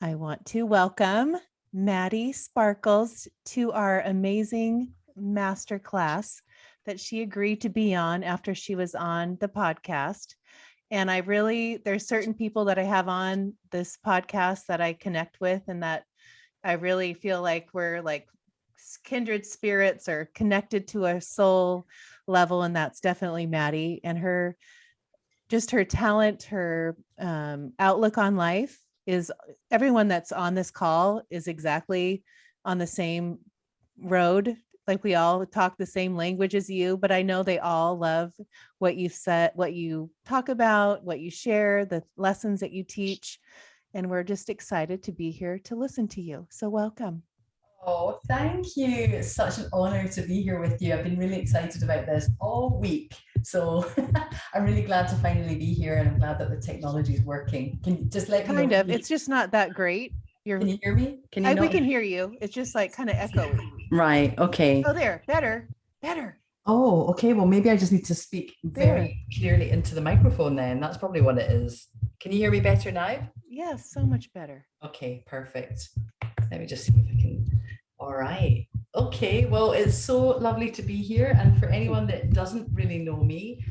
I want to welcome Maddie Sparkles to our amazing masterclass that she agreed to be on after she was on the podcast. And there's certain people that I have on this podcast that I connect with, and that I really feel like we're like kindred spirits or connected to a soul level. And that's definitely Maddie and her talent, her outlook on life is everyone that's on this call is exactly on the same road. Like we all talk the same language as you, but I know they all love what you've said, what you talk about, what you share, the lessons that you teach. And we're just excited to be here to listen to you. So welcome. Oh, thank you. It's such an honor to be here with you. I've been really excited about this all week. So I'm really glad to finally be here, and I'm glad that the technology is working. Can you just let me know? Kind of. It's just not that great. Can you hear me? Can you We not? can hear you. It's just like kind of echoey. Right. Okay. Oh, there, better, better. Oh, okay. Well, maybe I just need to speak There. very clearly into the microphone then. That's probably what it is. Can you hear me better now? Yes, so much better. Okay, perfect. Let me just see if I can. All right. Okay. Well, it's so lovely to be here. And for anyone that doesn't really know me,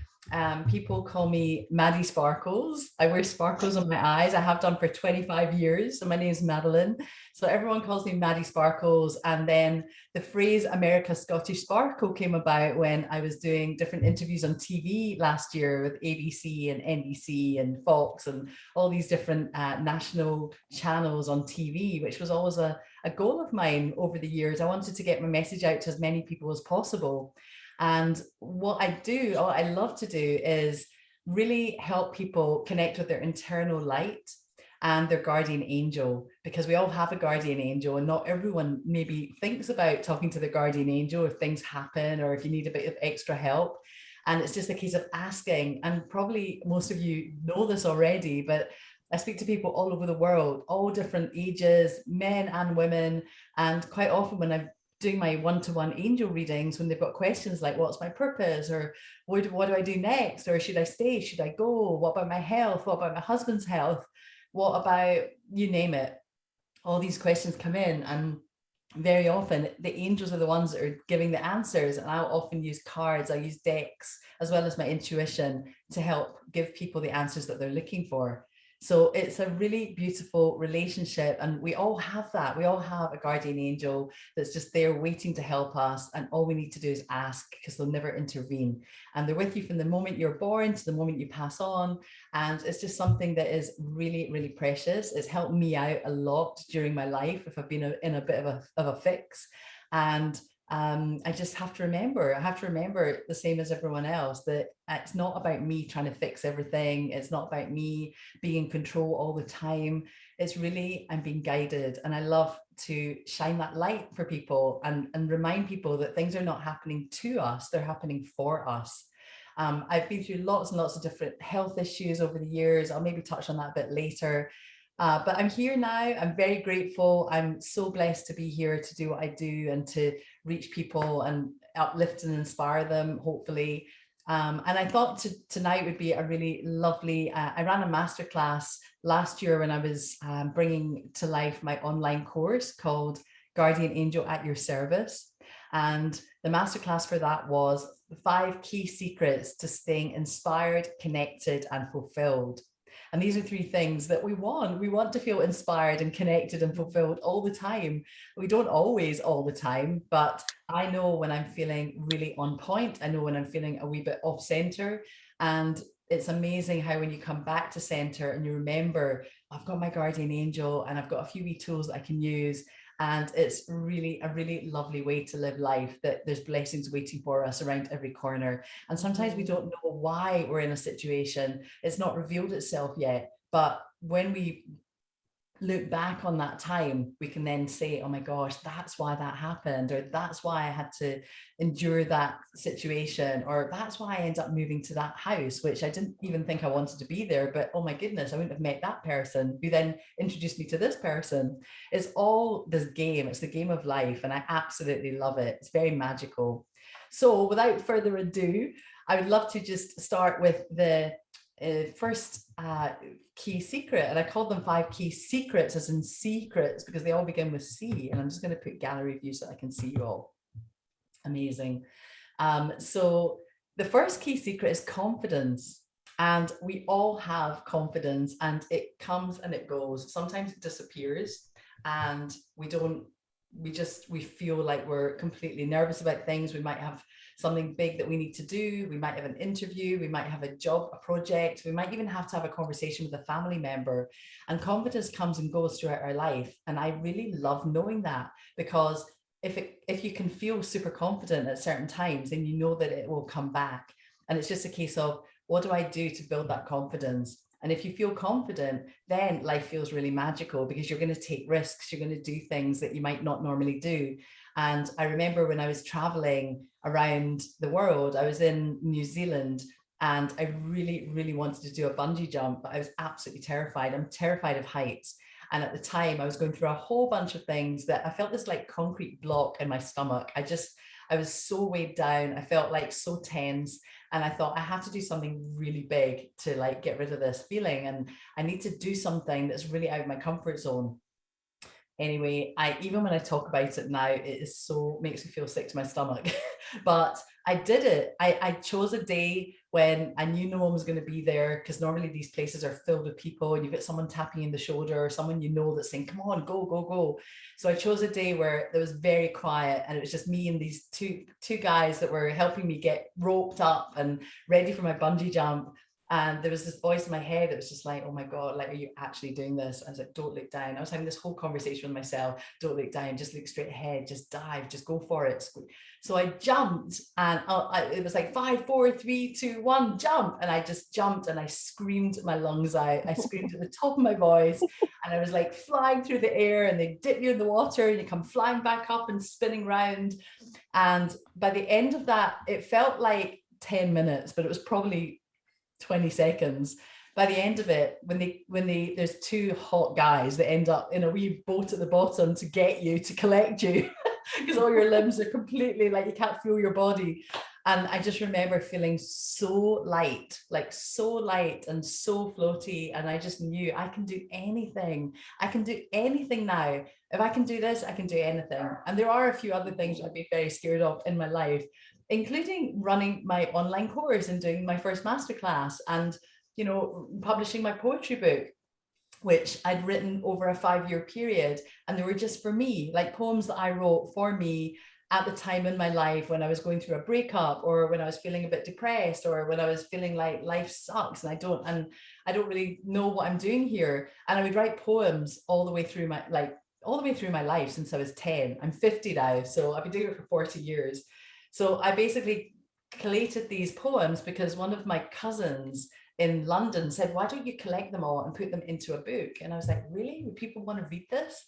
people call me Maddie Sparkles. I wear sparkles on my eyes. I have done for 25 years. So my name is Madeline. So everyone calls me Maddie Sparkles. And then the phrase America's Scottish Sparkle came about when I was doing different interviews on TV last year with ABC and NBC and Fox and all these different national channels on TV, which was always a goal of mine over the years. I wanted to get my message out to as many people as possible. And what I love to do is really help people connect with their internal light and their guardian angel, because we all have a guardian angel, and not everyone maybe thinks about talking to the guardian angel if things happen or if you need a bit of extra help. And it's just a case of asking. And probably most of you know this already, but I speak to people all over the world, all different ages, men and women. And quite often when I'm doing my one-to-one angel readings, when they've got questions like, what's my purpose? Or what do I do next? Or should I stay? Should I go? What about my health? What about my husband's health? What about, you name it? All these questions come in, and very often the angels are the ones that are giving the answers. And I'll often use cards, I use decks, as well as my intuition to help give people the answers that they're looking for. So it's a really beautiful relationship, and we all have that. We all have a guardian angel that's just there waiting to help us, and all we need to do is ask, because they'll never intervene. And they're with you from the moment you're born to the moment you pass on. And it's just something that is really, really precious. It's helped me out a lot during my life if I've been in a bit of a fix. And I just I have to remember the same as everyone else, that it's not about me trying to fix everything. It's not about me being in control all the time. It's really, I'm being guided. And I love to shine that light for people, and remind people that things are not happening to us, they're happening for us. I've been through lots and lots of different health issues over the years. I'll maybe touch on that a bit later. But I'm here now. I'm very grateful. I'm so blessed to be here to do what I do and to reach people and uplift and inspire them, hopefully. And I thought tonight would be a really lovely, I ran a masterclass last year when I was bringing to life my online course called Guardian Angel at Your Service. And the masterclass for that was the 5 key secrets to staying inspired, connected, and fulfilled. And these are 3 things that we want. We want to feel inspired and connected and fulfilled all the time. We don't always all the time, but I know when I'm feeling really on point. I know when I'm feeling a wee bit off center. And it's amazing how when you come back to center and you remember, I've got my guardian angel and I've got a few wee tools that I can use. And it's really a really lovely way to live life, that there's blessings waiting for us around every corner. And sometimes we don't know why we're in a situation. It's not revealed itself yet. But when we look back on that time, we can then say, oh my gosh, that's why that happened, or that's why I had to endure that situation, or that's why I ended up moving to that house, which I didn't even think I wanted to be there, but oh my goodness, I wouldn't have met that person who then introduced me to this person. It's all this game. It's the game of life, and I absolutely love it. It's very magical. So without further ado, I would love to just start with first key secret, and I called them 5 key secrets, as in secrets, because they all begin with C. And I'm just going to put gallery view so I can see you all. Amazing. So the first key secret is confidence. And we all have confidence, and it comes and it goes. Sometimes it disappears, and we feel like we're completely nervous about things. We might have something big that we need to do. We might have an interview. We might have a job, a project. We might even have to have a conversation with a family member. And confidence comes and goes throughout our life. And I really love knowing that, because if you can feel super confident at certain times, then you know that it will come back. And it's just a case of, what do I do to build that confidence? And if you feel confident, then life feels really magical, because you're going to take risks. You're going to do things that you might not normally do. And I remember when I was traveling around the world, I was in New Zealand, and I really, really wanted to do a bungee jump, but I was absolutely terrified. I'm terrified of heights. And at the time, I was going through a whole bunch of things that I felt this like concrete block in my stomach. I was so weighed down. I felt like so tense. And I thought I have to do something really big to like get rid of this feeling. And I need to do something that's really out of my comfort zone. Anyway, even when I talk about it now, it is so makes me feel sick to my stomach. But I did it. I chose a day when I knew no one was going to be there, because normally these places are filled with people, and you've got someone tapping you in the shoulder, or someone you know that's saying, come on, go, go, go. So I chose a day where there was very quiet, and it was just me and these two guys that were helping me get roped up and ready for my bungee jump. And there was this voice in my head that was just like, oh my God, like, are you actually doing this? I was like, don't look down. I was having this whole conversation with myself. Don't look down, just look straight ahead, just dive, just go for it. So I jumped, and it was like 5, 4, 3, 2, 1, jump. And I just jumped, and I screamed my lungs out. I screamed at the top of my voice, and I was like flying through the air, and they dip you in the water and you come flying back up and spinning round. And by the end of that, it felt like 10 minutes, but it was probably 20 seconds. By the end of it, when there's 2 hot guys that end up in a wee boat at the bottom to get you, to collect you, because all your limbs are completely like, you can't feel your body. And I just remember feeling so light, like so light and so floaty. And I just knew I can do anything. I can do anything now. If I can do this, I can do anything. And there are a few other things I'd be very scared of in my life, including running my online course and doing my first masterclass, and, you know, publishing my poetry book, which I'd written over a 5-year period. And they were just for me, like poems that I wrote for me at the time in my life when I was going through a breakup, or when I was feeling a bit depressed, or when I was feeling like life sucks and I don't really know what I'm doing here. And I would write poems all the way through my life since I was 10. I'm 50 now, so I've been doing it for 40 years. So I basically collated these poems because one of my cousins in London said, why don't you collect them all and put them into a book? And I was like, really? Would people want to read this?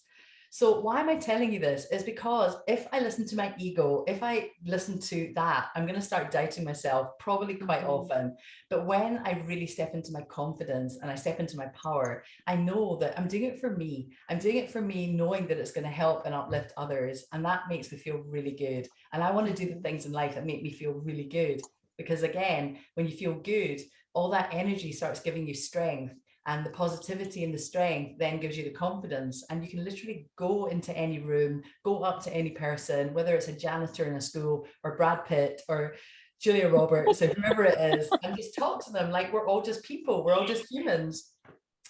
So why am I telling you this? Is because if I listen to my ego, if I listen to that, I'm going to start doubting myself, probably quite often. But when I really step into my confidence and I step into my power, I know that I'm doing it for me. I'm doing it for me, knowing that it's going to help and uplift others. And that makes me feel really good. And I want to do the things in life that make me feel really good. Because again, when you feel good, all that energy starts giving you strength. And the positivity and the strength then gives you the confidence. And you can literally go into any room, go up to any person, whether it's a janitor in a school or Brad Pitt or Julia Roberts or whoever it is, and just talk to them like we're all just people, we're all just humans.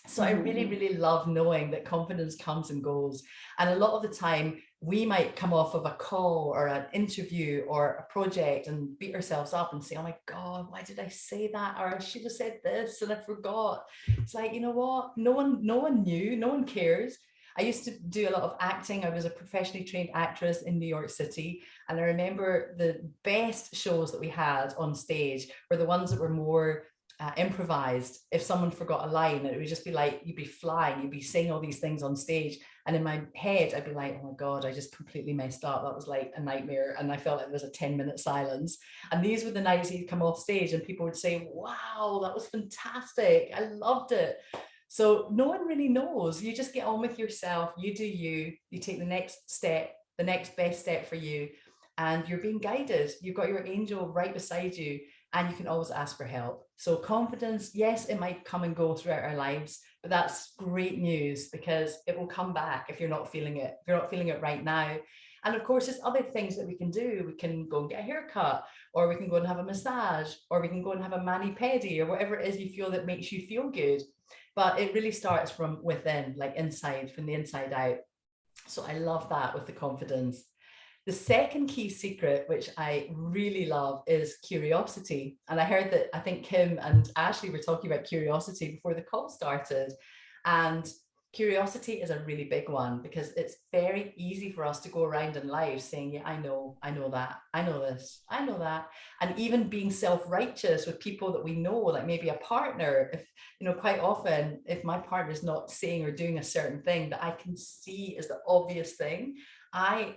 So I really, really love knowing that confidence comes and goes. And a lot of the time, we might come off of a call or an interview or a project and beat ourselves up and say, oh my God, why did I say that? Or I should have said this and I forgot. It's like, you know what? No one knew, no one cares. I used to do a lot of acting. I was a professionally trained actress in New York City. And I remember the best shows that we had on stage were the ones that were more improvised. If someone forgot a line, it would just be like, you'd be flying, you'd be saying all these things on stage. And in my head, I'd be like, oh my God, I just completely messed up. That was like a nightmare. And I felt like there was a 10-minute silence. And these were the nights he'd come off stage and people would say, wow, that was fantastic. I loved it. So no one really knows. You just get on with yourself. You do you take the next step, the next best step for you. And you're being guided. You've got your angel right beside you. and you can always ask for help. So confidence, yes, it might come and go throughout our lives, but that's great news because it will come back if you're not feeling it. If you're not feeling it right now. And of course, there's other things that we can do. We can go and get a haircut, or we can go and have a massage, or we can go and have a mani-pedi, or whatever it is you feel that makes you feel good. But it really starts from within, like inside, from the inside out. So I love that with the confidence. The second key secret, which I really love, is curiosity. And I heard that, I think Kim and Ashley were talking about curiosity before the call started. And curiosity is a really big one because it's very easy for us to go around in life saying, yeah, I know that, I know this, I know that. And even being self-righteous with people that we know, like maybe a partner, if, quite often, if my partner is not saying or doing a certain thing that I can see is the obvious thing, I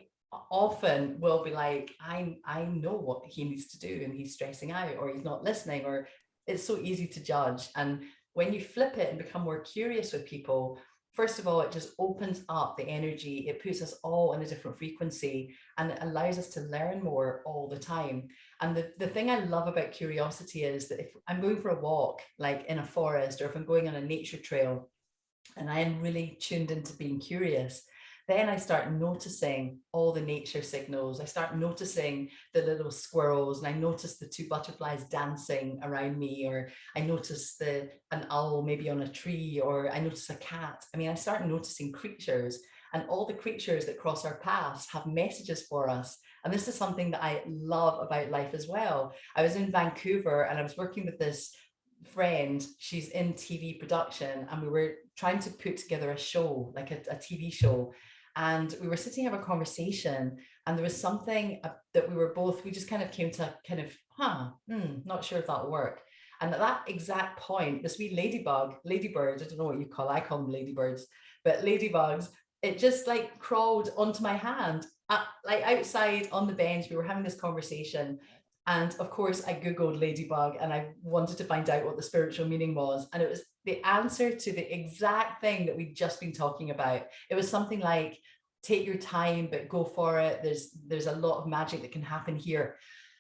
often will be like, I know what he needs to do and he's stressing out or he's not listening, or it's so easy to judge. And when you flip it and become more curious with people, first of all, it just opens up the energy. It puts us all in a different frequency and it allows us to learn more all the time. And the thing I love about curiosity is that if I'm going for a walk, like in a forest, or if I'm going on a nature trail and I am really tuned into being curious, then I start noticing all the nature signals. I start noticing the little squirrels, and I notice the two butterflies dancing around me, or I notice an owl maybe on a tree, or I notice a cat. I mean, I start noticing creatures, and all the creatures that cross our paths have messages for us. And this is something that I love about life as well. I was in Vancouver and I was working with this friend. She's in TV production, and we were trying to put together a show, like a TV show. And we were sitting having a conversation, and there was something that we just kind of came to not sure if that'll work. And at that exact point, this wee ladybird, I don't know what you call, I call them ladybirds, but ladybugs, it just like crawled onto my hand, like outside on the bench. We were having this conversation. And of course, I Googled ladybug and I wanted to find out what the spiritual meaning was. And it was the answer to the exact thing that we'd just been talking about. It was something like, take your time, but go for it. There's a lot of magic that can happen here.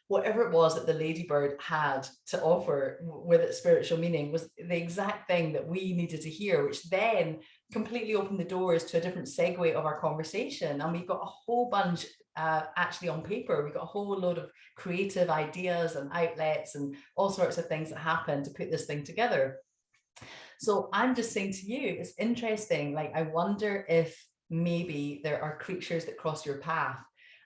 Whatever it was that the ladybird had to offer with its spiritual meaning was the exact thing that we needed to hear, which then completely opened the doors to a different segue of our conversation. And we got a whole bunch actually on paper. We got a whole load of creative ideas and outlets and all sorts of things that happened to put this thing together. So I'm just saying to you, it's interesting. Like, I wonder if maybe there are creatures that cross your path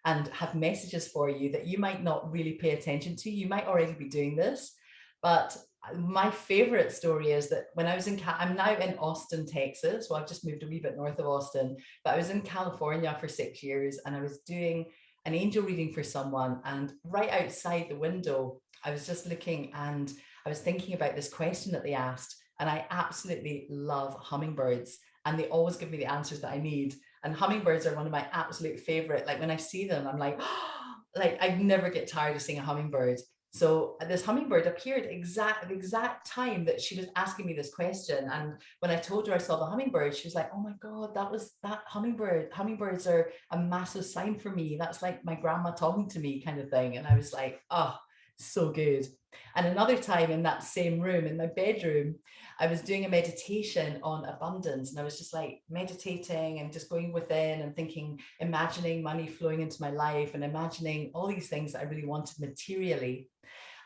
and have messages for you that you might not really pay attention to. You might already be doing this, but my favorite story is that when I was I'm now in Austin, Texas. Well, I've just moved a wee bit north of Austin, but I was in California for 6 years, and I was doing an angel reading for someone. And right outside the window, I was just looking and I was thinking about this question that they asked. And I absolutely love hummingbirds, and they always give me the answers that I need. And hummingbirds are one of my absolute favorite. Like, when I see them, I'm like, oh, like I never get tired of seeing a hummingbird. So this hummingbird appeared at the exact time that she was asking me this question. And when I told her I saw the hummingbird, she was like, oh my God, that was that hummingbird. Hummingbirds are a massive sign for me. That's like my grandma talking to me, kind of thing. And I was like, oh, so good. And another time in that same room, in my bedroom, I was doing a meditation on abundance, and I was just like meditating and just going within and thinking, imagining money flowing into my life and imagining all these things that I really wanted materially.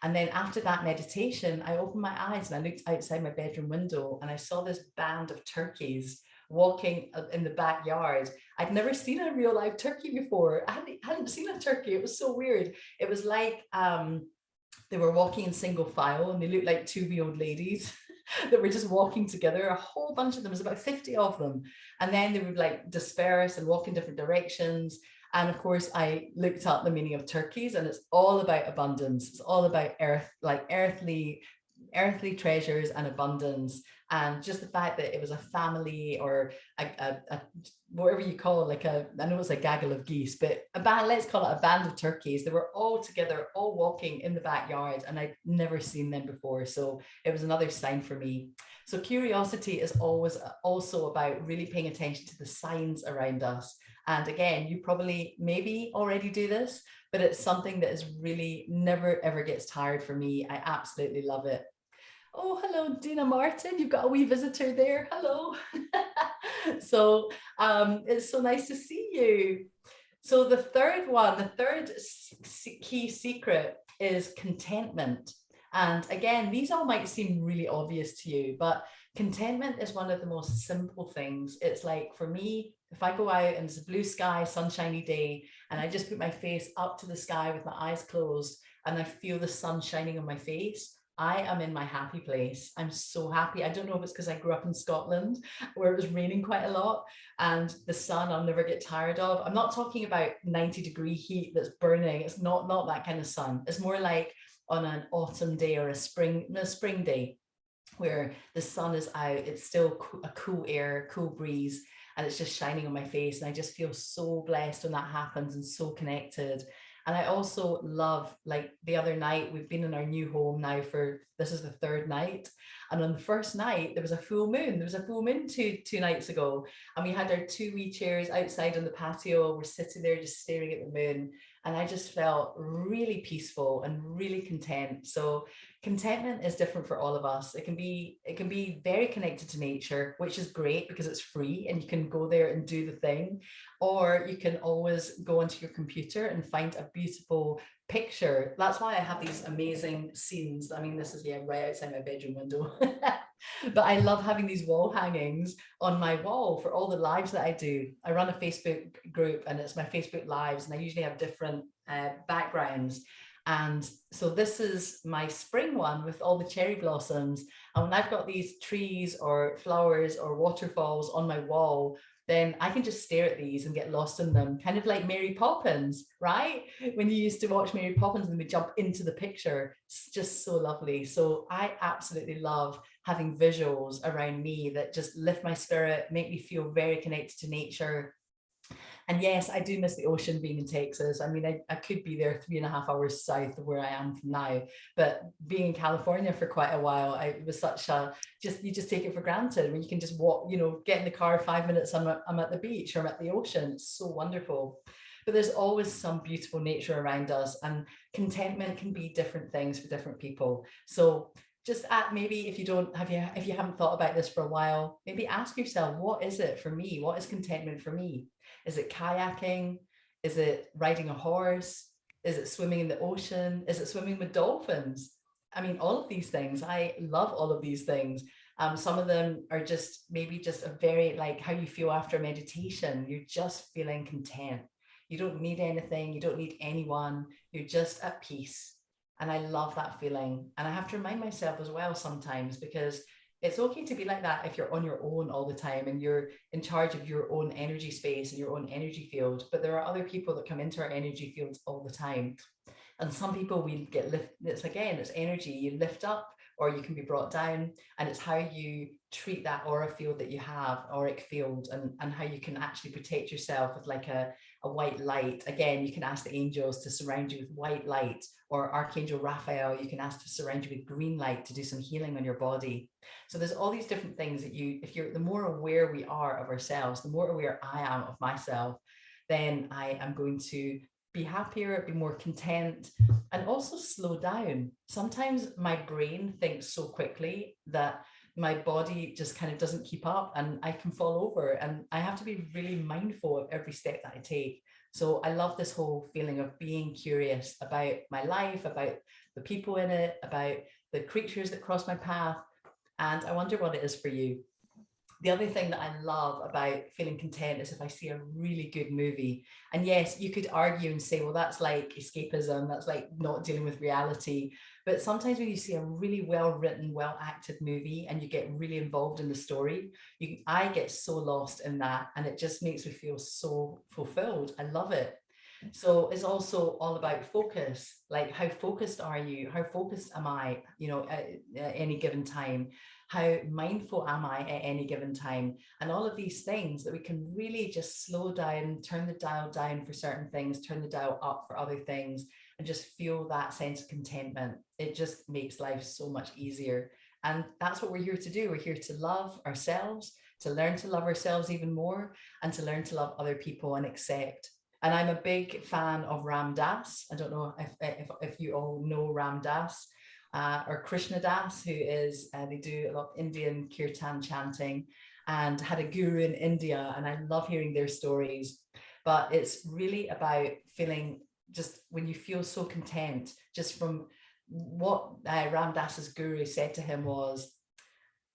And then after that meditation, I opened my eyes and I looked outside my bedroom window, and I saw this band of turkeys walking in the backyard. I'd never seen a real live turkey before. I hadn't seen a turkey. It was so weird. It was like they were walking in single file, and they looked like two wee old ladies that were just walking together. A whole bunch of them, was about 50 of them. And then they would like disperse and walk in different directions. And of course, I looked up the meaning of turkeys, and it's all about abundance. It's all about earth, like earthly treasures and abundance. And just the fact that it was a family or a whatever you call it, like I know it's a gaggle of geese, but a band, let's call it a band of turkeys. They were all together, all walking in the backyard, and I'd never seen them before. So it was another sign for me. So curiosity is always also about really paying attention to the signs around us. And again, you probably maybe already do this, but it's something that is really never ever gets tired for me. I absolutely love it. Oh, hello, Dina Martin. You've got a wee visitor there. Hello. So it's so nice to see you. So the third one, the third key secret is contentment. And again, these all might seem really obvious to you, but contentment is one of the most simple things. It's like for me, if I go out and it's a blue sky, sunshiny day, and I just put my face up to the sky with my eyes closed and I feel the sun shining on my face, I am in my happy place. I'm so happy. I don't know if it's because I grew up in Scotland where it was raining quite a lot, and the sun I'll never get tired of. I'm not talking about 90-degree heat that's burning. It's not that kind of sun. It's more like on an autumn day or a spring day where the sun is out. It's still a cool air, cool breeze, and it's just shining on my face. And I just feel so blessed when that happens and so connected. And I also love, like the other night, we've been in our new home now for, this is the third night. And on the first night, there was a full moon. There was a full moon two nights ago. And we had our two wee chairs outside on the patio. We're sitting there just staring at the moon. And I just felt really peaceful and really content. So contentment is different for all of us. It can be very connected to nature, which is great because it's free and you can go there and do the thing. Or you can always go onto your computer and find a beautiful picture. That's why I have these amazing scenes. I mean, this is right outside my bedroom window. But I love having these wall hangings on my wall for all the lives that I do. I run a Facebook group and it's my Facebook lives, and I usually have different backgrounds. And so this is my spring one with all the cherry blossoms. And when I've got these trees or flowers or waterfalls on my wall, then I can just stare at these and get lost in them, kind of like Mary Poppins, right? When you used to watch Mary Poppins and we jump into the picture, it's just so lovely. So I absolutely love having visuals around me that just lift my spirit, make me feel very connected to nature. And yes, I do miss the ocean being in Texas. I mean, I could be there 3.5 hours south of where I am from now, but being in California for quite a while, it was such a, you just take it for granted when you can just walk, get in the car 5 minutes, I'm at the beach or I'm at the ocean. It's so wonderful. But there's always some beautiful nature around us, and contentment can be different things for different people. So just maybe if you haven't thought about this for a while, maybe ask yourself, what is it for me? What is contentment for me? Is it kayaking? Is it riding a horse? Is it swimming in the ocean? Is it swimming with dolphins? I mean, all of these things, I love all of these things. Some of them are just maybe just a very, like how you feel after meditation. You're just feeling content. You don't need anything. You don't need anyone. You're just at peace. And I love that feeling. And I have to remind myself as well sometimes, because it's okay to be like that if you're on your own all the time and you're in charge of your own energy space and your own energy field. But there are other people that come into our energy fields all the time. And some people we get lift. It's energy. You lift up or you can be brought down. And it's how you treat that aura field that you have, auric field, and how you can actually protect yourself with like a white light. Again, you can ask the angels to surround you with white light, or Archangel Raphael, you can ask to surround you with green light to do some healing on your body. So there's all these different things that the more aware we are of ourselves, the more aware I am of myself, then I am going to be happier, be more content, and also slow down. Sometimes my brain thinks so quickly that my body just kind of doesn't keep up and I can fall over, and I have to be really mindful of every step that I take. So I love this whole feeling of being curious about my life, about the people in it, about the creatures that cross my path. And I wonder what it is for you. The other thing that I love about feeling content is if I see a really good movie. And yes, you could argue and say, well, that's like escapism, that's like not dealing with reality. But sometimes when you see a really well-written, well-acted movie and you get really involved in the story, I get so lost in that, and it just makes me feel so fulfilled. I love it. So it's also all about focus. Like, how focused are you? How focused am I, at any given time? How mindful am I at any given time? And all of these things that we can really just slow down, turn the dial down for certain things, turn the dial up for other things, and just feel that sense of contentment. It just makes life so much easier. And that's what we're here to do. We're here to love ourselves, to learn to love ourselves even more, and to learn to love other people and accept. And I'm a big fan of Ram Dass. I don't know if you all know Ram Dass, or Krishna Das, who is, they do a lot of Indian kirtan chanting, and had a guru in India. And I love hearing their stories. But it's really about feeling, just when you feel so content, just from what Ram Dass's guru said to him was,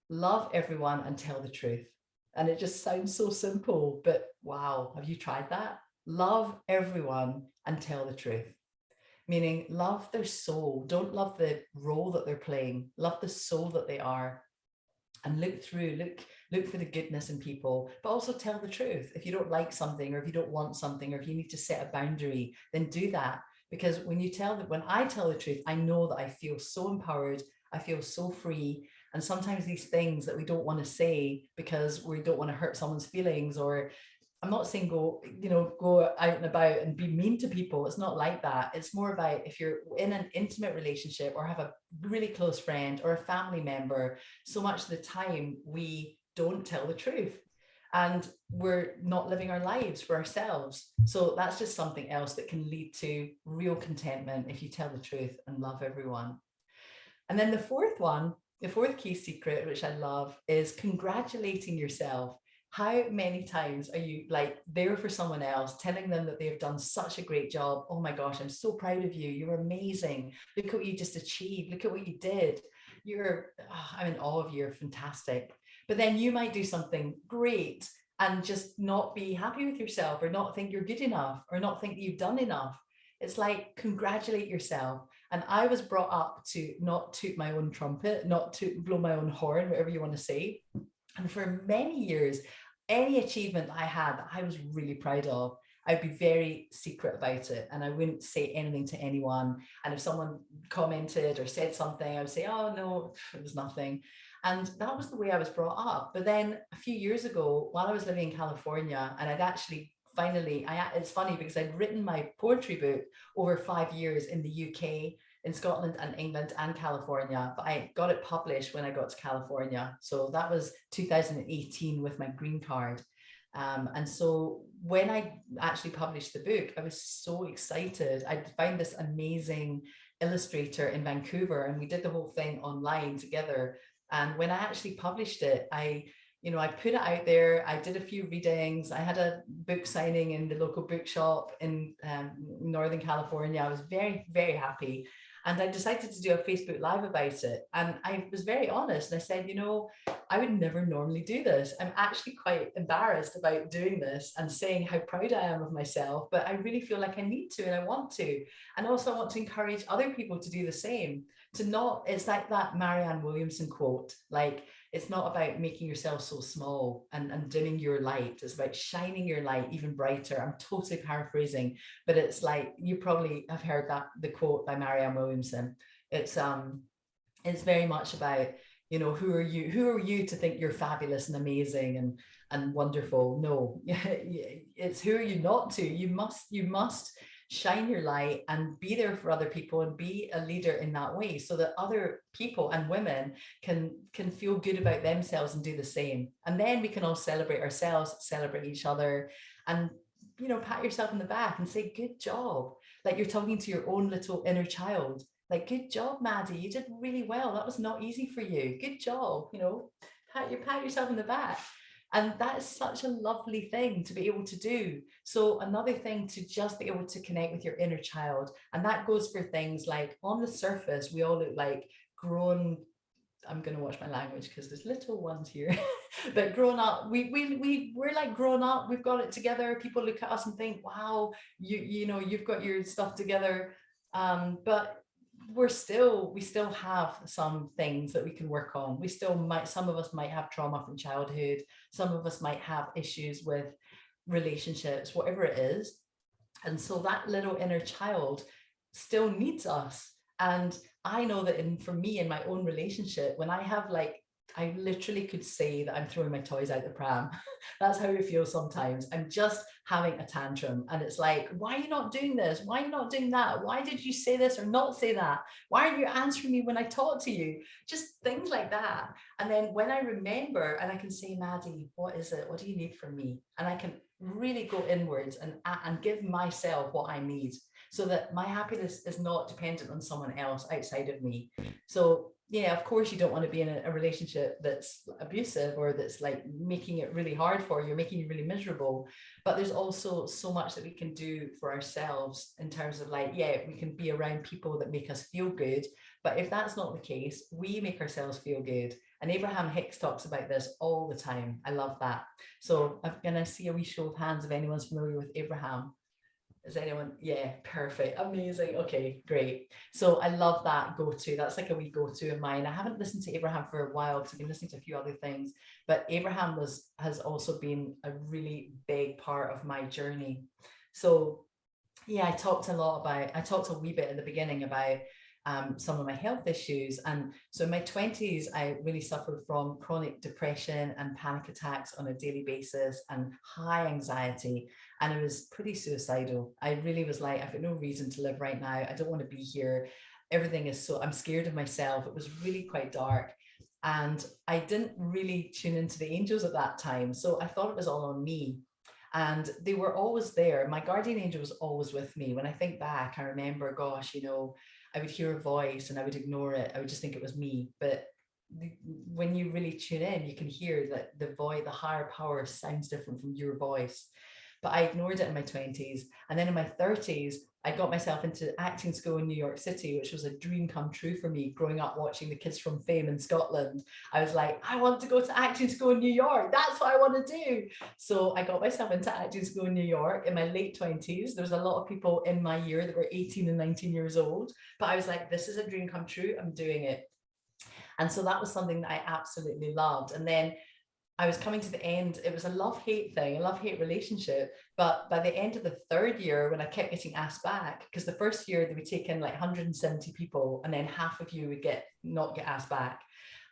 love everyone and tell the truth. And it just sounds so simple, but wow, have you tried that? Love everyone and tell the truth. Meaning, love their soul. Don't love the role that they're playing. Love the soul that they are. And look for the goodness in people, but also tell the truth. If you don't like something, or if you don't want something, or if you need to set a boundary, then do that. Because when I tell the truth, I know that I feel so empowered, I feel so free. And sometimes these things that we don't want to say because we don't want to hurt someone's feelings, or I'm not saying go out and about and be mean to people. It's not like that. It's more about, if you're in an intimate relationship or have a really close friend or a family member, so much of the time we don't tell the truth, and we're not living our lives for ourselves. So that's just something else that can lead to real contentment, if you tell the truth and love everyone. And then the fourth key secret, which I love, is congratulating yourself. How many times are you like there for someone else, telling them that they've done such a great job? Oh my gosh, I'm so proud of you. You're amazing. Look at what you just achieved. Look at what you did. I'm in awe of you. You're fantastic. But then you might do something great and just not be happy with yourself, or not think you're good enough, or not think that you've done enough. It's like, congratulate yourself. And I was brought up to not toot my own trumpet, not to blow my own horn, whatever you want to say. And for many years, any achievement I had that I was really proud of, I'd be very secret about it, and I wouldn't say anything to anyone. And if someone commented or said something, I would say, oh no, it was nothing. And that was the way I was brought up. But then a few years ago, while I was living in California, and I'd actually it's funny because I'd written my poetry book over 5 years in the UK, in Scotland and England and California, but I got it published when I got to California. So that was 2018 with my green card. And so when I actually published the book, I was so excited. I found this amazing illustrator in Vancouver, and we did the whole thing online together. And when I actually published it, I put it out there. I did a few readings. I had a book signing in the local bookshop in Northern California. I was very, very happy. And I decided to do a Facebook Live about it. And I was very honest. And I said, I would never normally do this. I'm actually quite embarrassed about doing this and saying how proud I am of myself, but I really feel like I need to and I want to. And also I want to encourage other people to do the same. It's like that Marianne Williamson quote, like, it's not about making yourself so small and dimming your light. It's about shining your light even brighter. I'm totally paraphrasing, but it's like, you probably have heard the quote by Marianne Williamson. It's very much about, who are you to think you're fabulous and amazing and wonderful? No, it's who are you not to? You must shine your light and be there for other people and be a leader in that way, so that other people and women can feel good about themselves and do the same. And then we can all celebrate ourselves, celebrate each other, and pat yourself on the back and say, good job. Like you're talking to your own little inner child, like, good job, Maddie, you did really well. That was not easy for you. Good job. Pat yourself on the back. And that is such a lovely thing to be able to do. So another thing, to just be able to connect with your inner child. And that goes for things like, on the surface, we all look like grown, I'm going to watch my language because there's little ones here, but grown up, we're like grown up, we've got it together. People look at us and think, wow, you've got your stuff together. But we still have some things that we can work on. Some of us might have trauma from childhood. Some of us might have issues with relationships, whatever it is. And so that little inner child still needs us. And I know that for me, in my own relationship, when I have like, I literally could say that I'm throwing my toys out the pram. That's how it feels sometimes. I'm just having a tantrum. And it's like, why are you not doing this? Why are you not doing that? Why did you say this or not say that? Why aren't you answering me when I talk to you? Just things like that. And then when I remember and I can say, Maddie, what is it? What do you need from me? And I can really go inwards and give myself what I need, so that my happiness is not dependent on someone else outside of me. So yeah, of course you don't want to be in a relationship that's abusive or that's like making it really hard for you, making you really miserable. But there's also so much that we can do for ourselves in terms of like, yeah, we can be around people that make us feel good. But if that's not the case, we make ourselves feel good. And Abraham Hicks talks about this all the time. I love that. So I'm going to see a wee show of hands if anyone's familiar with Abraham. Is anyone? Yeah, perfect. Amazing. Okay, great. So I love that go-to. That's like a wee go-to of mine. I haven't listened to Abraham for a while because I've been listening to a few other things, but Abraham has also been a really big part of my journey. So yeah, I talked a wee bit in the beginning about some of my health issues. And so in my 20s, I really suffered from chronic depression and panic attacks on a daily basis and high anxiety. And it was pretty suicidal. I really was like, I've got no reason to live right now. I don't want to be here. Everything is so, I'm scared of myself. It was really quite dark. And I didn't really tune into the angels at that time. So I thought it was all on me. And they were always there. My guardian angel was always with me. When I think back, I remember, gosh, I would hear a voice and I would ignore it. I would just think it was me. But when you really tune in, you can hear that the higher power sounds different from your voice. But I ignored it in my 20s. And then in my 30s, I got myself into acting school in New York City, which was a dream come true for me growing up watching the Kids from Fame in Scotland. I was like, I want to go to acting school in New York. That's what I want to do. So I got myself into acting school in New York in my late 20s. There was a lot of people in my year that were 18 and 19 years old. But I was like, this is a dream come true. I'm doing it. And so that was something that I absolutely loved. And then I was coming to the end. It was a love-hate thing, a love-hate relationship. But by the end of the third year, when I kept getting asked back, because the first year they would take in like 170 people, and then half of you would not get asked back.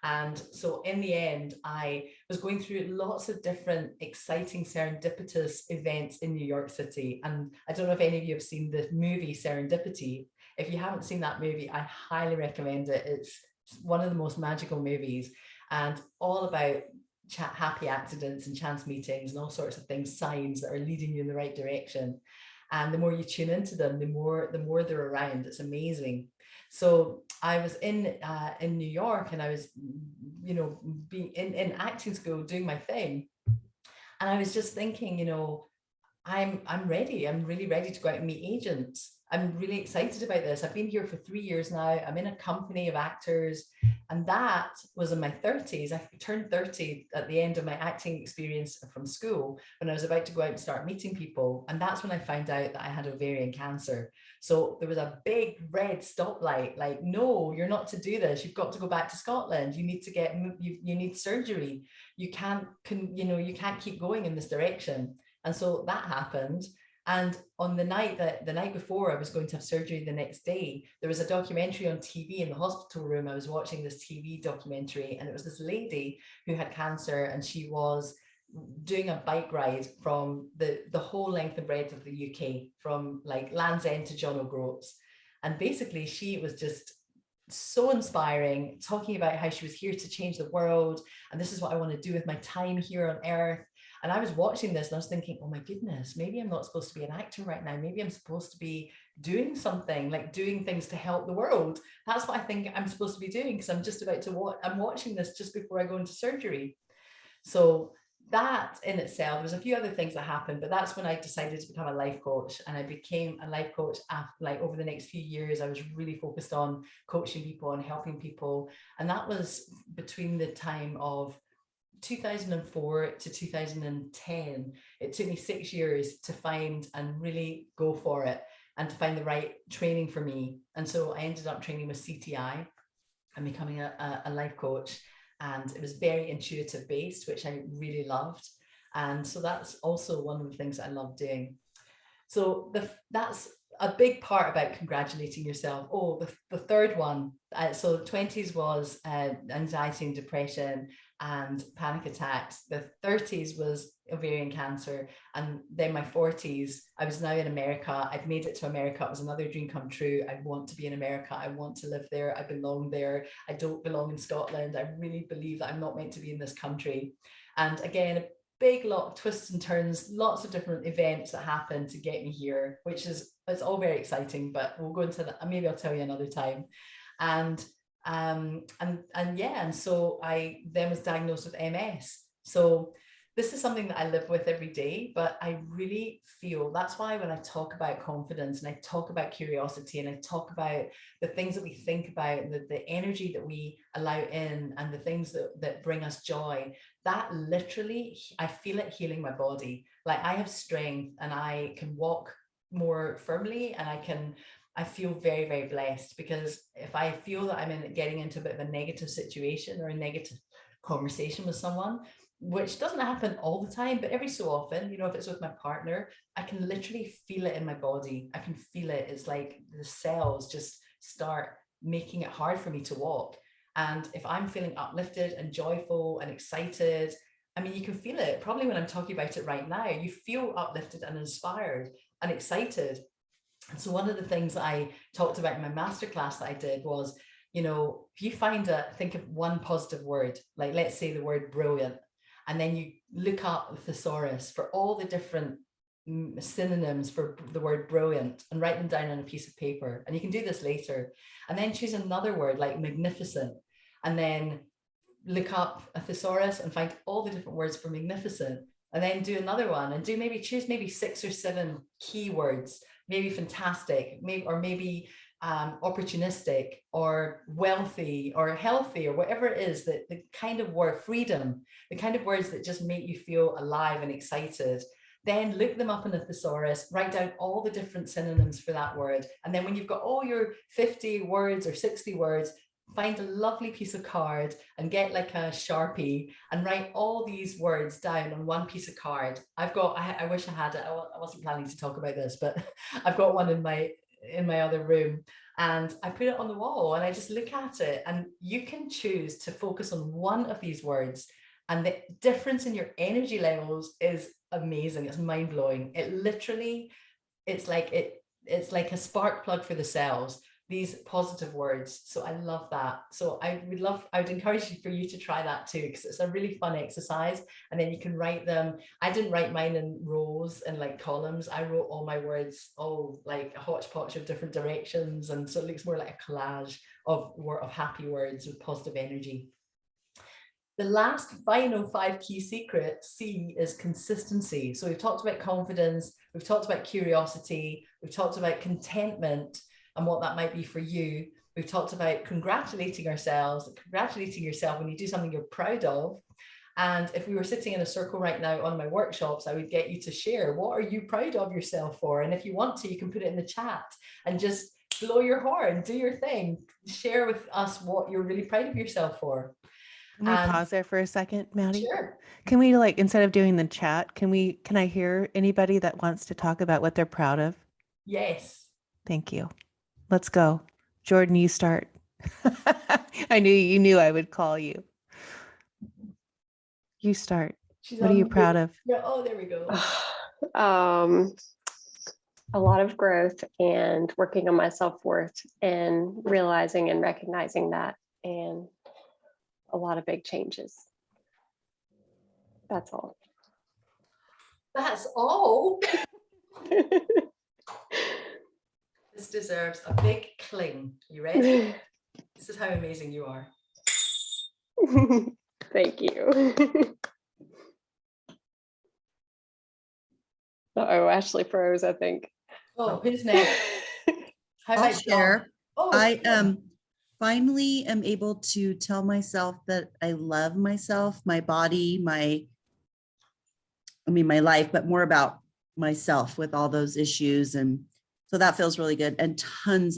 And so in the end, I was going through lots of different exciting serendipitous events in New York City. And I don't know if any of you have seen the movie Serendipity. If you haven't seen that movie, I highly recommend it. It's one of the most magical movies and all about happy accidents and chance meetings and all sorts of things, signs that are leading you in the right direction. And the more you tune into them, the more they're around. It's amazing. So I was in New York, and I was, being in acting school doing my thing, and I was just thinking, I'm ready. I'm really ready to go out and meet agents. I'm really excited about this. I've been here for 3 years now. I'm in a company of actors. And that was in my 30s. I turned 30 at the end of my acting experience from school when I was about to go out and start meeting people. And that's when I found out that I had ovarian cancer. So there was a big red stoplight, like, no, you're not to do this. You've got to go back to Scotland. You need to you need surgery. You can't keep going in this direction. And so that happened. And on the night before I was going to have surgery the next day, there was a documentary on TV in the hospital room. I was watching this TV documentary, and it was this lady who had cancer, and she was doing a bike ride from the whole length and breadth of the UK, from like Land's End to John O'Groats. And basically she was just so inspiring, talking about how she was here to change the world. And this is what I want to do with my time here on earth. And I was watching this and I was thinking, oh my goodness, maybe I'm not supposed to be an actor right now. Maybe I'm supposed to be doing something, like doing things to help the world. That's what I think I'm supposed to be doing, because I'm just about to I'm watching this just before I go into surgery. So that in itself, there was a few other things that happened, but that's when I decided to become a life coach. And I became a life coach after, like, over the next few years. I was really focused on coaching people and helping people. And that was between the time of 2004 to 2010. It took me 6 years to find and really go for it and to find the right training for me. And so I ended up training with CTI and becoming a life coach. And it was very intuitive based, which I really loved. And so that's also one of the things I love doing. So that's a big part about congratulating yourself. Oh, the third one. So the 20s was anxiety and depression and panic attacks. The 30s was ovarian cancer. And then my 40s, I was now in America. I'd made it to America. It was another dream come true. I want to be in America. I want to live there. I belong there. I don't belong in Scotland. I really believe that I'm not meant to be in this country. And again, a big lot of twists and turns, lots of different events that happened to get me here, which is, it's all very exciting, but we'll go into that. Maybe I'll tell you another time. And so I then was diagnosed with MS. So this is something that I live with every day, but I really feel that's why when I talk about confidence and I talk about curiosity and I talk about the things that we think about and the energy that we allow in and the things that bring us joy, that literally, I feel it healing my body. Like I have strength and I can walk more firmly and I feel very, very blessed, because if I feel that I'm getting into a bit of a negative situation or a negative conversation with someone, which doesn't happen all the time, but every so often, if it's with my partner, I can literally feel it in my body. I can feel it. It's like the cells just start making it hard for me to walk. And if I'm feeling uplifted and joyful and excited, I mean, you can feel it probably when I'm talking about it right now. You feel uplifted and inspired and excited. And so one of the things that I talked about in my masterclass that I did was, if you think of one positive word, like let's say the word brilliant, and then you look up the thesaurus for all the different synonyms for the word brilliant and write them down on a piece of paper. And you can do this later. And then choose another word like magnificent, and then look up a thesaurus and find all the different words for magnificent. And then do another one and choose maybe 6 or 7 keywords, maybe fantastic, maybe opportunistic or wealthy or healthy or whatever it is, that the kind of word freedom, the kind of words that just make you feel alive and excited. Then look them up in the thesaurus, write down all the different synonyms for that word. And then when you've got all your 50 words or 60 words, find a lovely piece of card and get like a Sharpie and write all these words down on one piece of card. I wish I had it. I wasn't planning to talk about this, but I've got one in my other room, and I put it on the wall and I just look at it, and you can choose to focus on one of these words, and the difference in your energy levels is amazing. It's mind-blowing. It's like a spark plug for the cells, these positive words. So I love that. So I would encourage you for you to try that too, because it's a really fun exercise. And then you can write them. I didn't write mine in rows and like columns. I wrote all my words, all like a hodgepodge of different directions. And so it looks more like a collage of happy words with positive energy. The last final 5 key secret, C, is consistency. So we've talked about confidence, we've talked about curiosity, we've talked about contentment and what that might be for you. We've talked about congratulating yourself when you do something you're proud of. And if we were sitting in a circle right now on my workshops, I would get you to share, what are you proud of yourself for? And if you want to, you can put it in the chat and just blow your horn, do your thing, share with us what you're really proud of yourself for. Can we pause there for a second, Maddie? Sure. Can we, instead of doing the chat, can I hear anybody that wants to talk about what they're proud of? Yes. Thank you. Let's go. Jordan, you start. I knew you knew I would call you. You start. What are you proud of? Yeah. Oh, there we go. A lot of growth and working on my self-worth and realizing and recognizing that, and a lot of big changes. That's all. That's all. This deserves a big cling. You ready? This is how amazing you are. Thank you. Uh-oh, Ashley froze, I think. Oh, who's next? I'll share. Oh, I finally am able to tell myself that I love myself, my body, my life, but more about myself with all those issues. And so that feels really good, and tons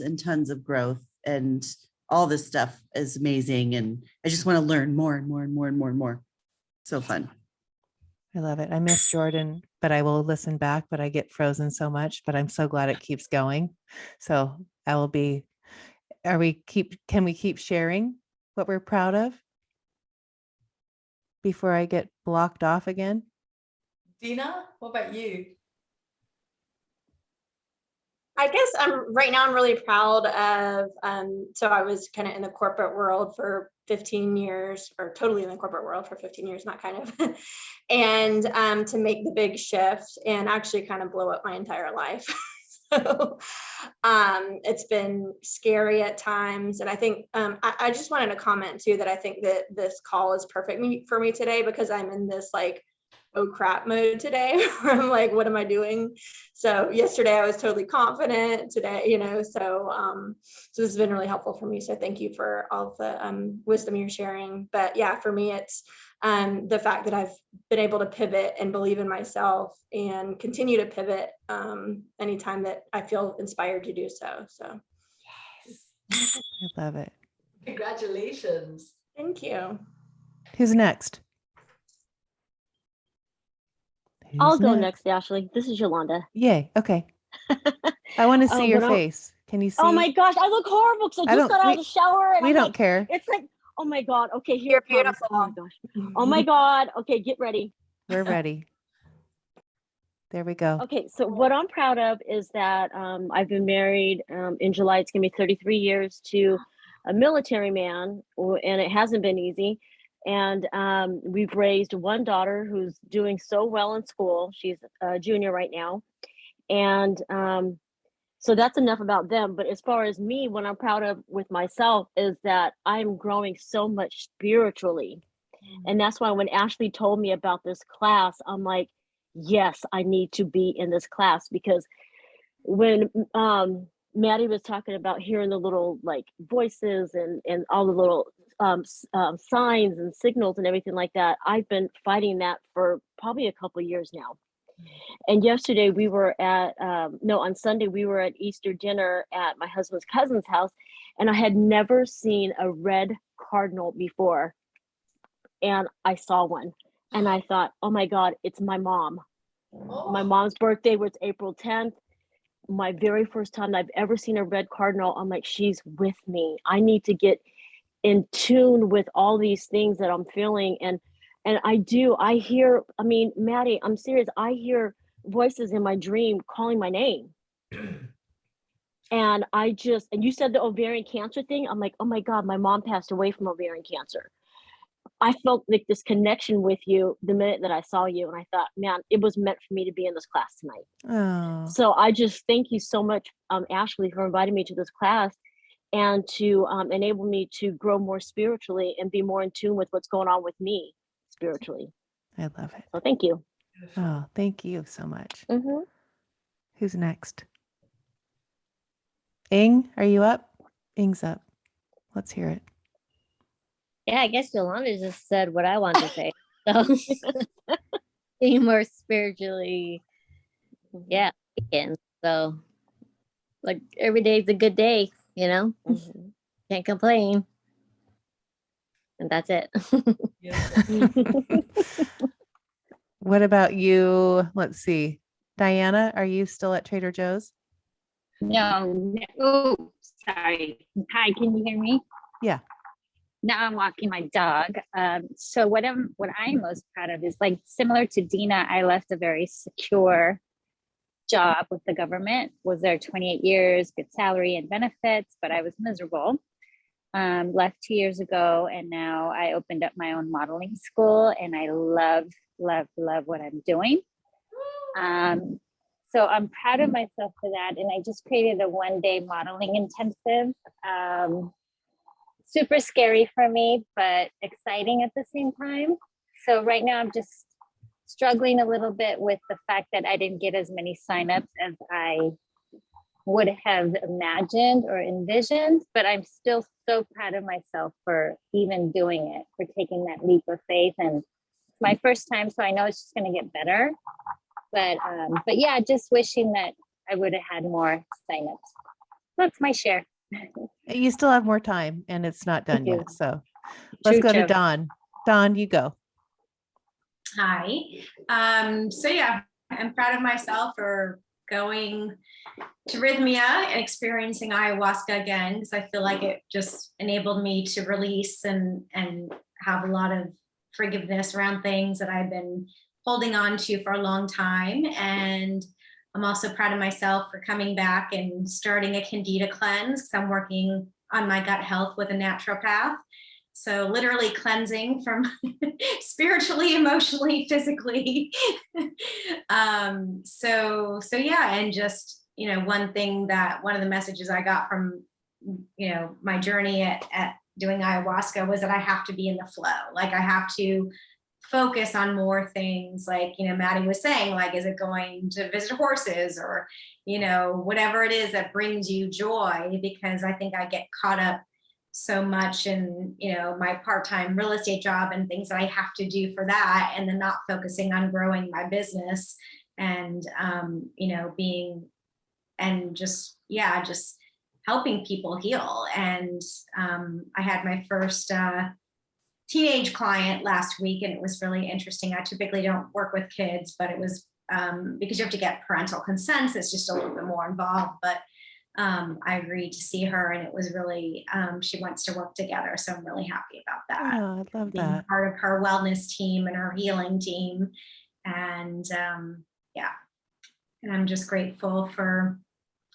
of growth, and all this stuff is amazing. And I just want to learn more and more and more and more and more. So fun. I love it. I miss Jordan, but I will listen back, but I get frozen so much, but I'm so glad it keeps going. So I will be, can we keep sharing what we're proud of before I get blocked off again? Dina, what about you? I guess right now I'm really proud of, so I was kind of in the corporate world for 15 years, or totally in the corporate world for 15 years, not kind of, and to make the big shift and actually kind of blow up my entire life. So it's been scary at times. And I think I just wanted to comment too, that I think that this call is perfect for me today, because I'm in this like, oh crap mode today, where I'm like, what am I doing? So yesterday I was totally confident. Today, so this has been really helpful for me. So thank you for all the wisdom you're sharing. But yeah, for me, it's the fact that I've been able to pivot and believe in myself and continue to pivot anytime that I feel inspired to do so. So Yes. I love it. Congratulations. thank you. Who's next? I'll go next, Ashley. This is Yolanda. Yay. Okay. I want to see your but face. Can you see? Oh my gosh, I look horrible because I just got out of the shower. And we I'm don't like, care. It's like, oh my God. Okay, here You're it comes. beautiful. Oh my gosh. Oh my God. Okay, get ready. We're ready. There we go. Okay, so what I'm proud of is that I've been married in July. It's gonna be 33 years to a military man, and it hasn't been easy. And we've raised one daughter who's doing so well in school. She's a junior right now. And so that's enough about them. But as far as me, what I'm proud of with myself is that I'm growing so much spiritually. And that's why when Ashley told me about this class, I'm like, yes, I need to be in this class. Because when Maddie was talking about hearing the little like voices and all the little signs and signals and everything like that, I've been fighting that for probably a couple of years now. And yesterday we were at on Sunday we were at Easter dinner at my husband's cousin's house, and I had never seen a red cardinal before, and I saw one, and I thought, oh my God, it's my mom. My mom's birthday was April 10th. My very first time I've ever seen a red cardinal. I'm like, she's with me. I need to get in tune with all these things that I'm feeling. And I hear, Maddie, I'm serious. I hear voices in my dream calling my name. And you said the ovarian cancer thing. I'm like, oh my God, my mom passed away from ovarian cancer. I felt like this connection with you the minute that I saw you. And I thought, man, it was meant for me to be in this class tonight. Oh. So I just thank you so much, Ashley, for inviting me to this class and to enable me to grow more spiritually and be more in tune with what's going on with me spiritually. I love it. So thank you. Oh, thank you so much. Mm-hmm. Who's next? Ing, are you up? Ing's up. Let's hear it. Yeah, I guess Yolanda just said what I wanted to say. So being more spiritually, yeah, weekend. So like every day's a good day, Mm-hmm. Can't complain. And that's it. What about you? Let's see. Diana, are you still at Trader Joe's? No. Oh, sorry. Hi, can you hear me? Yeah. Now I'm walking my dog. So what I'm most proud of is, like, similar to Dina, I left a very secure job with the government, was there 28 years, good salary and benefits, but I was miserable. Left 2 years ago, and now I opened up my own modeling school, and I love what I'm doing. So I'm proud of myself for that. And I just created a 1-day modeling intensive. Super scary for me, but exciting at the same time. So right now I'm just struggling a little bit with the fact that I didn't get as many signups as I would have imagined or envisioned, but I'm still so proud of myself for even doing it, for taking that leap of faith. And it's my first time, so I know it's just going to get better. But yeah, just wishing that I would have had more signups. That's my share. You still have more time and it's not done Thank you. yet. So let's go to Dawn. Dawn, you go. Hi. So yeah, I'm proud of myself for going to Rhythmia and experiencing ayahuasca again, because I feel like it just enabled me to release and have a lot of forgiveness around things that I've been holding on to for a long time. And I'm also proud of myself for coming back and starting a Candida cleanse, because I'm working on my gut health with a naturopath. So literally cleansing from spiritually, emotionally, physically. So yeah, and just, one of the messages I got from, my journey at doing ayahuasca was that I have to be in the flow. Like I have to focus on more things, like, Maddie was saying, like, is it going to visit horses or, whatever it is that brings you joy? Because I think I get caught up so much in, my part-time real estate job and things that I have to do for that, and then not focusing on growing my business and, being, and just helping people heal. And I had my first teenage client last week, and it was really interesting. I typically don't work with kids, but it was because you have to get parental consent. It's just a little bit more involved, but I agreed to see her, and it was really, she wants to work together. So I'm really happy about that. Oh, I love Being that. part of her wellness team and her healing team. And yeah, and I'm just grateful for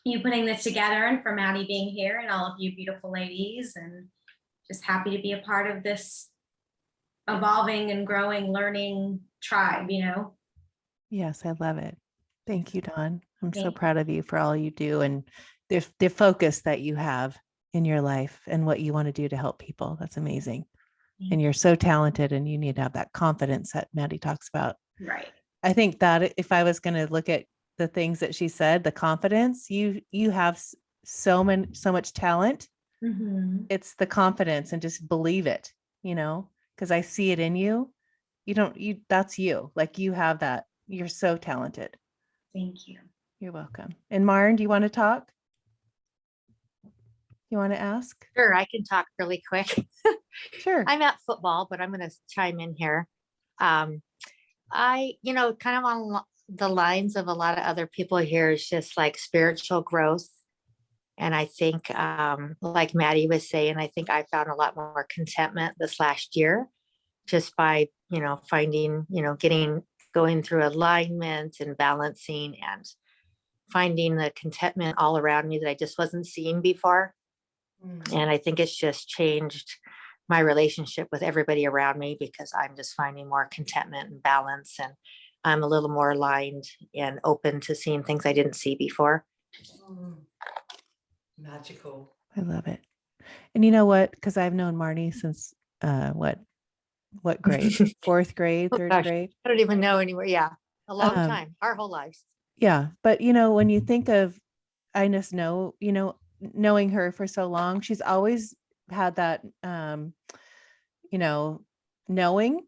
you putting this together and for Maddie being here and all of you beautiful ladies, and just happy to be a part of this evolving and growing, learning tribe, Yes, I love it. Thank you, Dawn. I'm so Thank proud of you for all you do and the focus that you have in your life and what you want to do to help people. That's amazing. And you're so talented, and you need to have that confidence that Maddie talks about. Right. I think that if I was going to look at the things that she said, the confidence, you have so much talent. Mm-hmm. It's the confidence, and just believe it, because I see it in you. That's you. Like you have that. You're so talented. Thank you. You're welcome. And Maren, do you want to talk? You want to ask? Sure, I can talk really quick. Sure. I'm at football, but I'm going to chime in here. I, kind of on the lines of a lot of other people here, is just like spiritual growth. And I think, like Maddie was saying, I think I found a lot more contentment this last year, just by, finding, going through alignment and balancing and finding the contentment all around me that I just wasn't seeing before. And I think it's just changed my relationship with everybody around me, because I'm just finding more contentment and balance, and I'm a little more aligned and open to seeing things I didn't see before. Magical. I love it. And you know what? Because I've known Marnie since what grade? Fourth grade, third grade? I don't even know anymore. Yeah. A long Um, time, our whole lives. Yeah. But when you think of, I just know, knowing her for so long, she's always had that, knowing.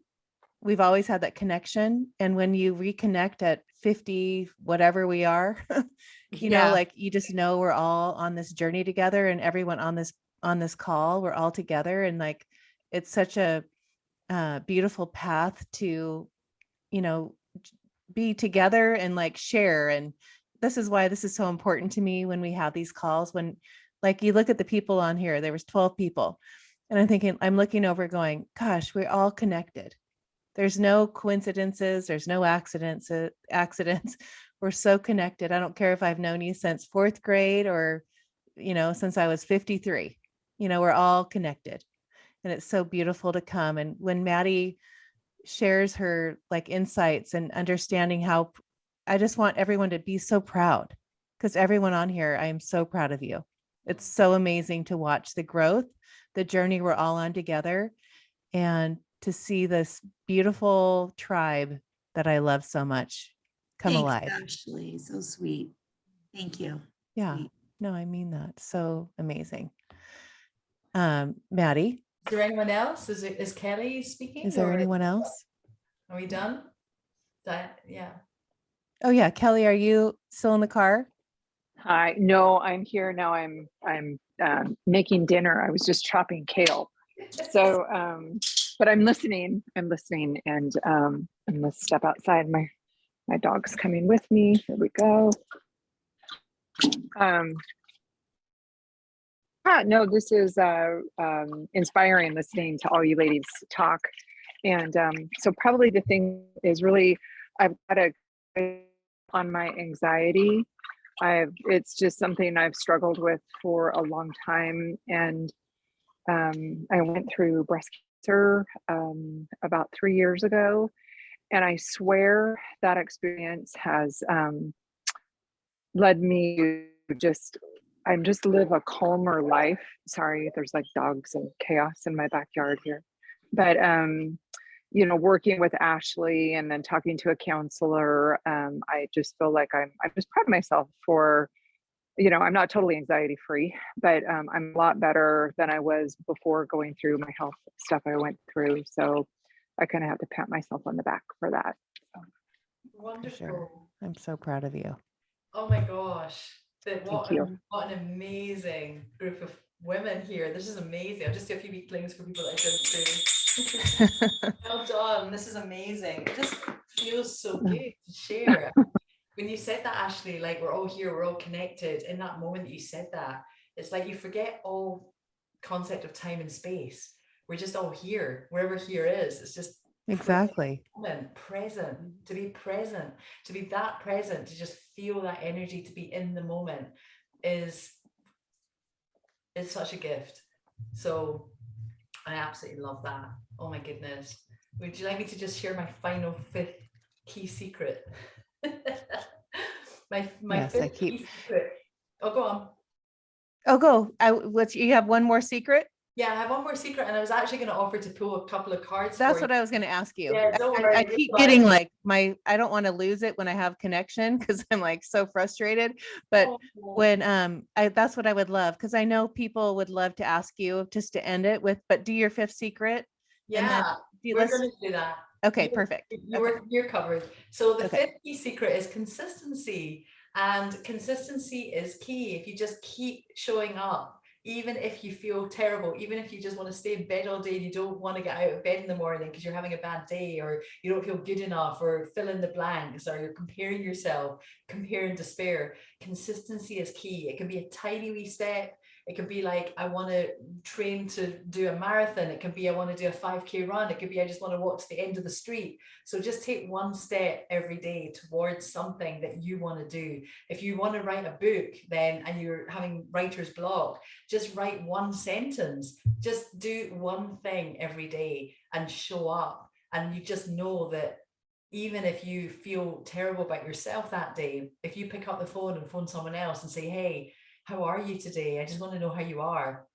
We've always had that connection. And when you reconnect at 50, whatever we are, like you just know we're all on this journey together, and everyone on this call, we're all together. And like, it's such a beautiful path to, be together and like share. And this is why this is so important to me when we have these calls, when like you look at the people on here, there was 12 people. And I'm looking over going, gosh, we're all connected. There's no coincidences. There's no accidents. We're so connected. I don't care if I've known you since fourth grade or, since I was 53, we're all connected. And it's so beautiful to come. And when Maddie shares her like insights and understanding how, I just want everyone to be so proud, because everyone on here, I am so proud of you. It's so amazing to watch the growth, the journey we're all on together, and to see this beautiful tribe that I love so much come Thanks, alive. Ashley. So sweet. Thank you. Yeah. Sweet. No, I mean that. So amazing. Maddie, Is there anyone else? Is Kelly speaking? is there or anyone else? Are we done? Yeah. Oh yeah. Kelly, are you still in the car? Hi, no, I'm here now. I'm making dinner. I was just chopping kale. So, but I'm listening, and I'm gonna step outside. My dog's coming with me. Here we go. No, this is inspiring listening to all you ladies talk. And so probably the thing is really, I've got to on my anxiety. It's just something I've struggled with for a long time. And I went through breast cancer about 3 years ago. And I swear that experience has led me to just live a calmer life. Sorry, there's like dogs and chaos in my backyard here. But working with Ashley and then talking to a counselor, I just feel like I'm just proud of myself for, I'm not totally anxiety free, but I'm a lot better than I was before going through my health stuff I went through. So I kind of have to pat myself on the back for that. So. Wonderful. Sure. I'm so proud of you. Oh my gosh. Thank you. What an amazing group of women here. This is amazing. I'll just do a few weaklings for people that I don't do. Well done. This is amazing. It just feels so good to share. When you said that, Ashley, like we're all here, we're all connected. In that moment that you said that, it's like you forget all concept of time and space. We're just all here, wherever here is. It's just exactly present, to be that present, to just feel that energy, to be in the moment is such a gift. So I absolutely love that. Oh my goodness. Would you like me to just share my final fifth key secret? my yes, fifth key secret. Oh, go on. Oh, go. You have one more secret? Yeah, I have one more secret, and I was actually going to offer to pull a couple of cards. That's what I was going to ask you. Yeah, I keep getting like I don't want to lose it when I have connection because I'm like so frustrated. But when that's what I would love, because I know people would love to ask you just to end it with. But do your fifth secret. Yeah, we're going to do that. Okay, perfect. You're covered. So the fifth key secret is consistency, and consistency is key. If you just keep showing up, even if you feel terrible, even if you just want to stay in bed all day and you don't want to get out of bed in the morning because you're having a bad day, or you don't feel good enough, or fill in the blanks, or you're comparing yourself, compare and despair. Consistency is key. It can be a tiny wee step. It could be like, I want to train to do a marathon. It can be, I want to do a 5K run. It could be, I just want to walk to the end of the street. So just take one step every day towards something that you want to do. If you want to write a book, then, and you're having writer's block, just write one sentence. Just do one thing every day and show up. And you just know that even if you feel terrible about yourself that day, if you pick up the phone and phone someone else and say, hey, how are you today? I just want to know how you are.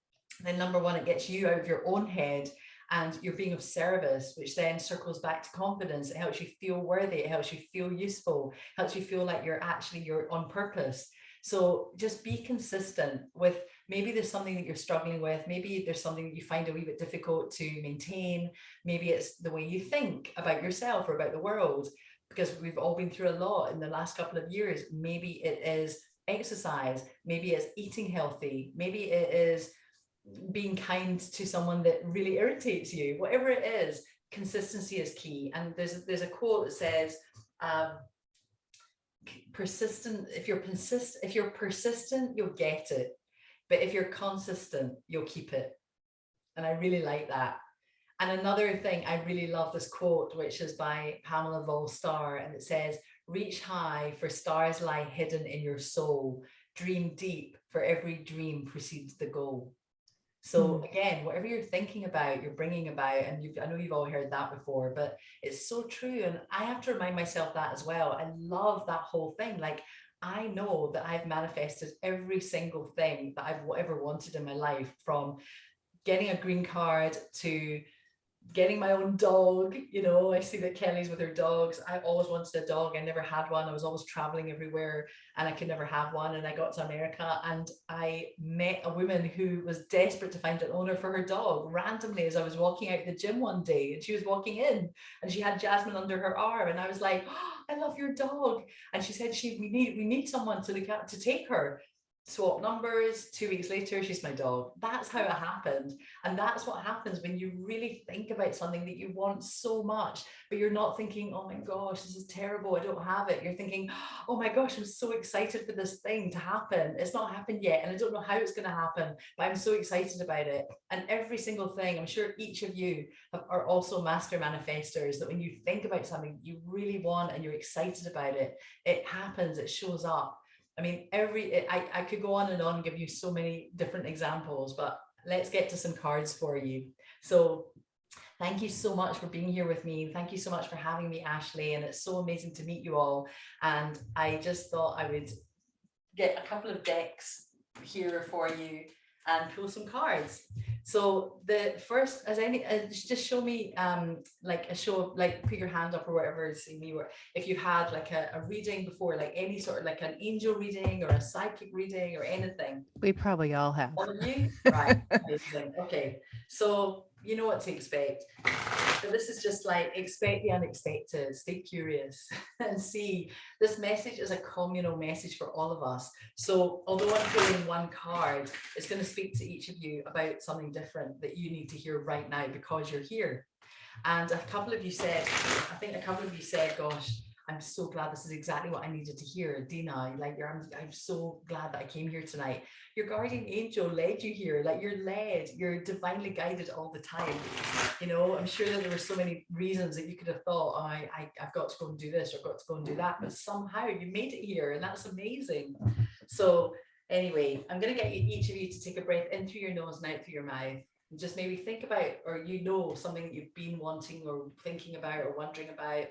Then number one, it gets you out of your own head and you're being of service, which then circles back to confidence. It helps you feel worthy. It helps you feel useful, helps you feel like you're on purpose. So just be consistent with, maybe there's something that you're struggling with. Maybe there's something that you find a wee bit difficult to maintain. Maybe it's the way you think about yourself or about the world, because we've all been through a lot in the last couple of years. Maybe it is exercise, maybe it's eating healthy, maybe it is being kind to someone that really irritates you. Whatever it is, consistency is key. And there's a quote that says, persistent, if you're persistent, you'll get it, but if you're consistent, you'll keep it. And I really like that. And another thing, I really love this quote, which is by Pamela Volstar, and it says, reach high, for stars lie hidden in your soul. Dream deep, for every dream precedes the goal. So again, whatever you're thinking about, you're bringing about, and I know you've all heard that before, but it's so true. And I have to remind myself that as well. I love that whole thing. Like, I know that I've manifested every single thing that I've ever wanted in my life, from getting a green card to getting my own dog. You know, I see that Kelly's with her dogs. I always wanted a dog. I never had one. I was always traveling everywhere and I could never have one. And I got to America and I met a woman who was desperate to find an owner for her dog randomly as I was walking out the gym one day, and she was walking in and she had Jasmine under her arm. And I was like, oh, I love your dog. And she said, we need someone to look at, to take her. swap numbers. 2 weeks later, she's my dog. That's how it happened. And that's what happens when you really think about something that you want so much, but you're not thinking, oh my gosh, this is terrible, I don't have it. You're thinking, oh my gosh, I'm so excited for this thing to happen. It's not happened yet, and I don't know how it's going to happen, but I'm so excited about it. And every single thing, I'm sure each of you are also master manifestors, that when you think about something you really want and you're excited about it, it happens, it shows up. I mean, I could go on and give you so many different examples, but let's get to some cards for you. So thank you so much for being here with me. Thank you so much for having me, Ashley. And it's so amazing to meet you all. And I just thought I would get a couple of decks here for you and pull some cards. So the first, just show me like a show, like put your hand up or whatever, see me, or if you had like a reading before, like any sort of like an angel reading or a psychic reading or anything. We probably all have. All of you? Right. Amazing. Okay. So you know what to expect. So this is just like, expect the unexpected, stay curious and see. This message is a communal message for all of us. So although I'm pulling one card, it's going to speak to each of you about something different that you need to hear right now because you're here. And a couple of you said, gosh, I'm so glad this is exactly what I needed to hear. Dina, like I'm so glad that I came here tonight. Your guardian angel led you here, like you're divinely guided all the time. You know, I'm sure that there were so many reasons that you could have thought, oh, I've got to go and do this, or I've got to go and do that, but somehow you made it here, and that's amazing. So anyway, I'm going to get each of you to take a breath in through your nose and out through your mouth. And just maybe think about, or something that you've been wanting or thinking about or wondering about.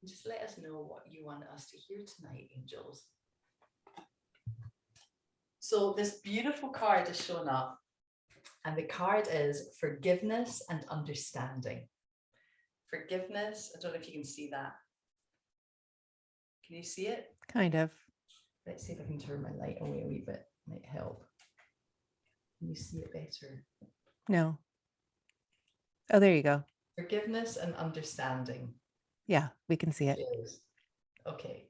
Just let us know what you want us to hear tonight, angels. So this beautiful card has shown up, and the card is forgiveness and understanding. Forgiveness, I don't know if you can see that. Can you see it? Kind of. Let's see if I can turn my light away a wee bit, might help. Can you see it better? No. Oh, there you go. Forgiveness and understanding. Yeah, we can see it. Okay,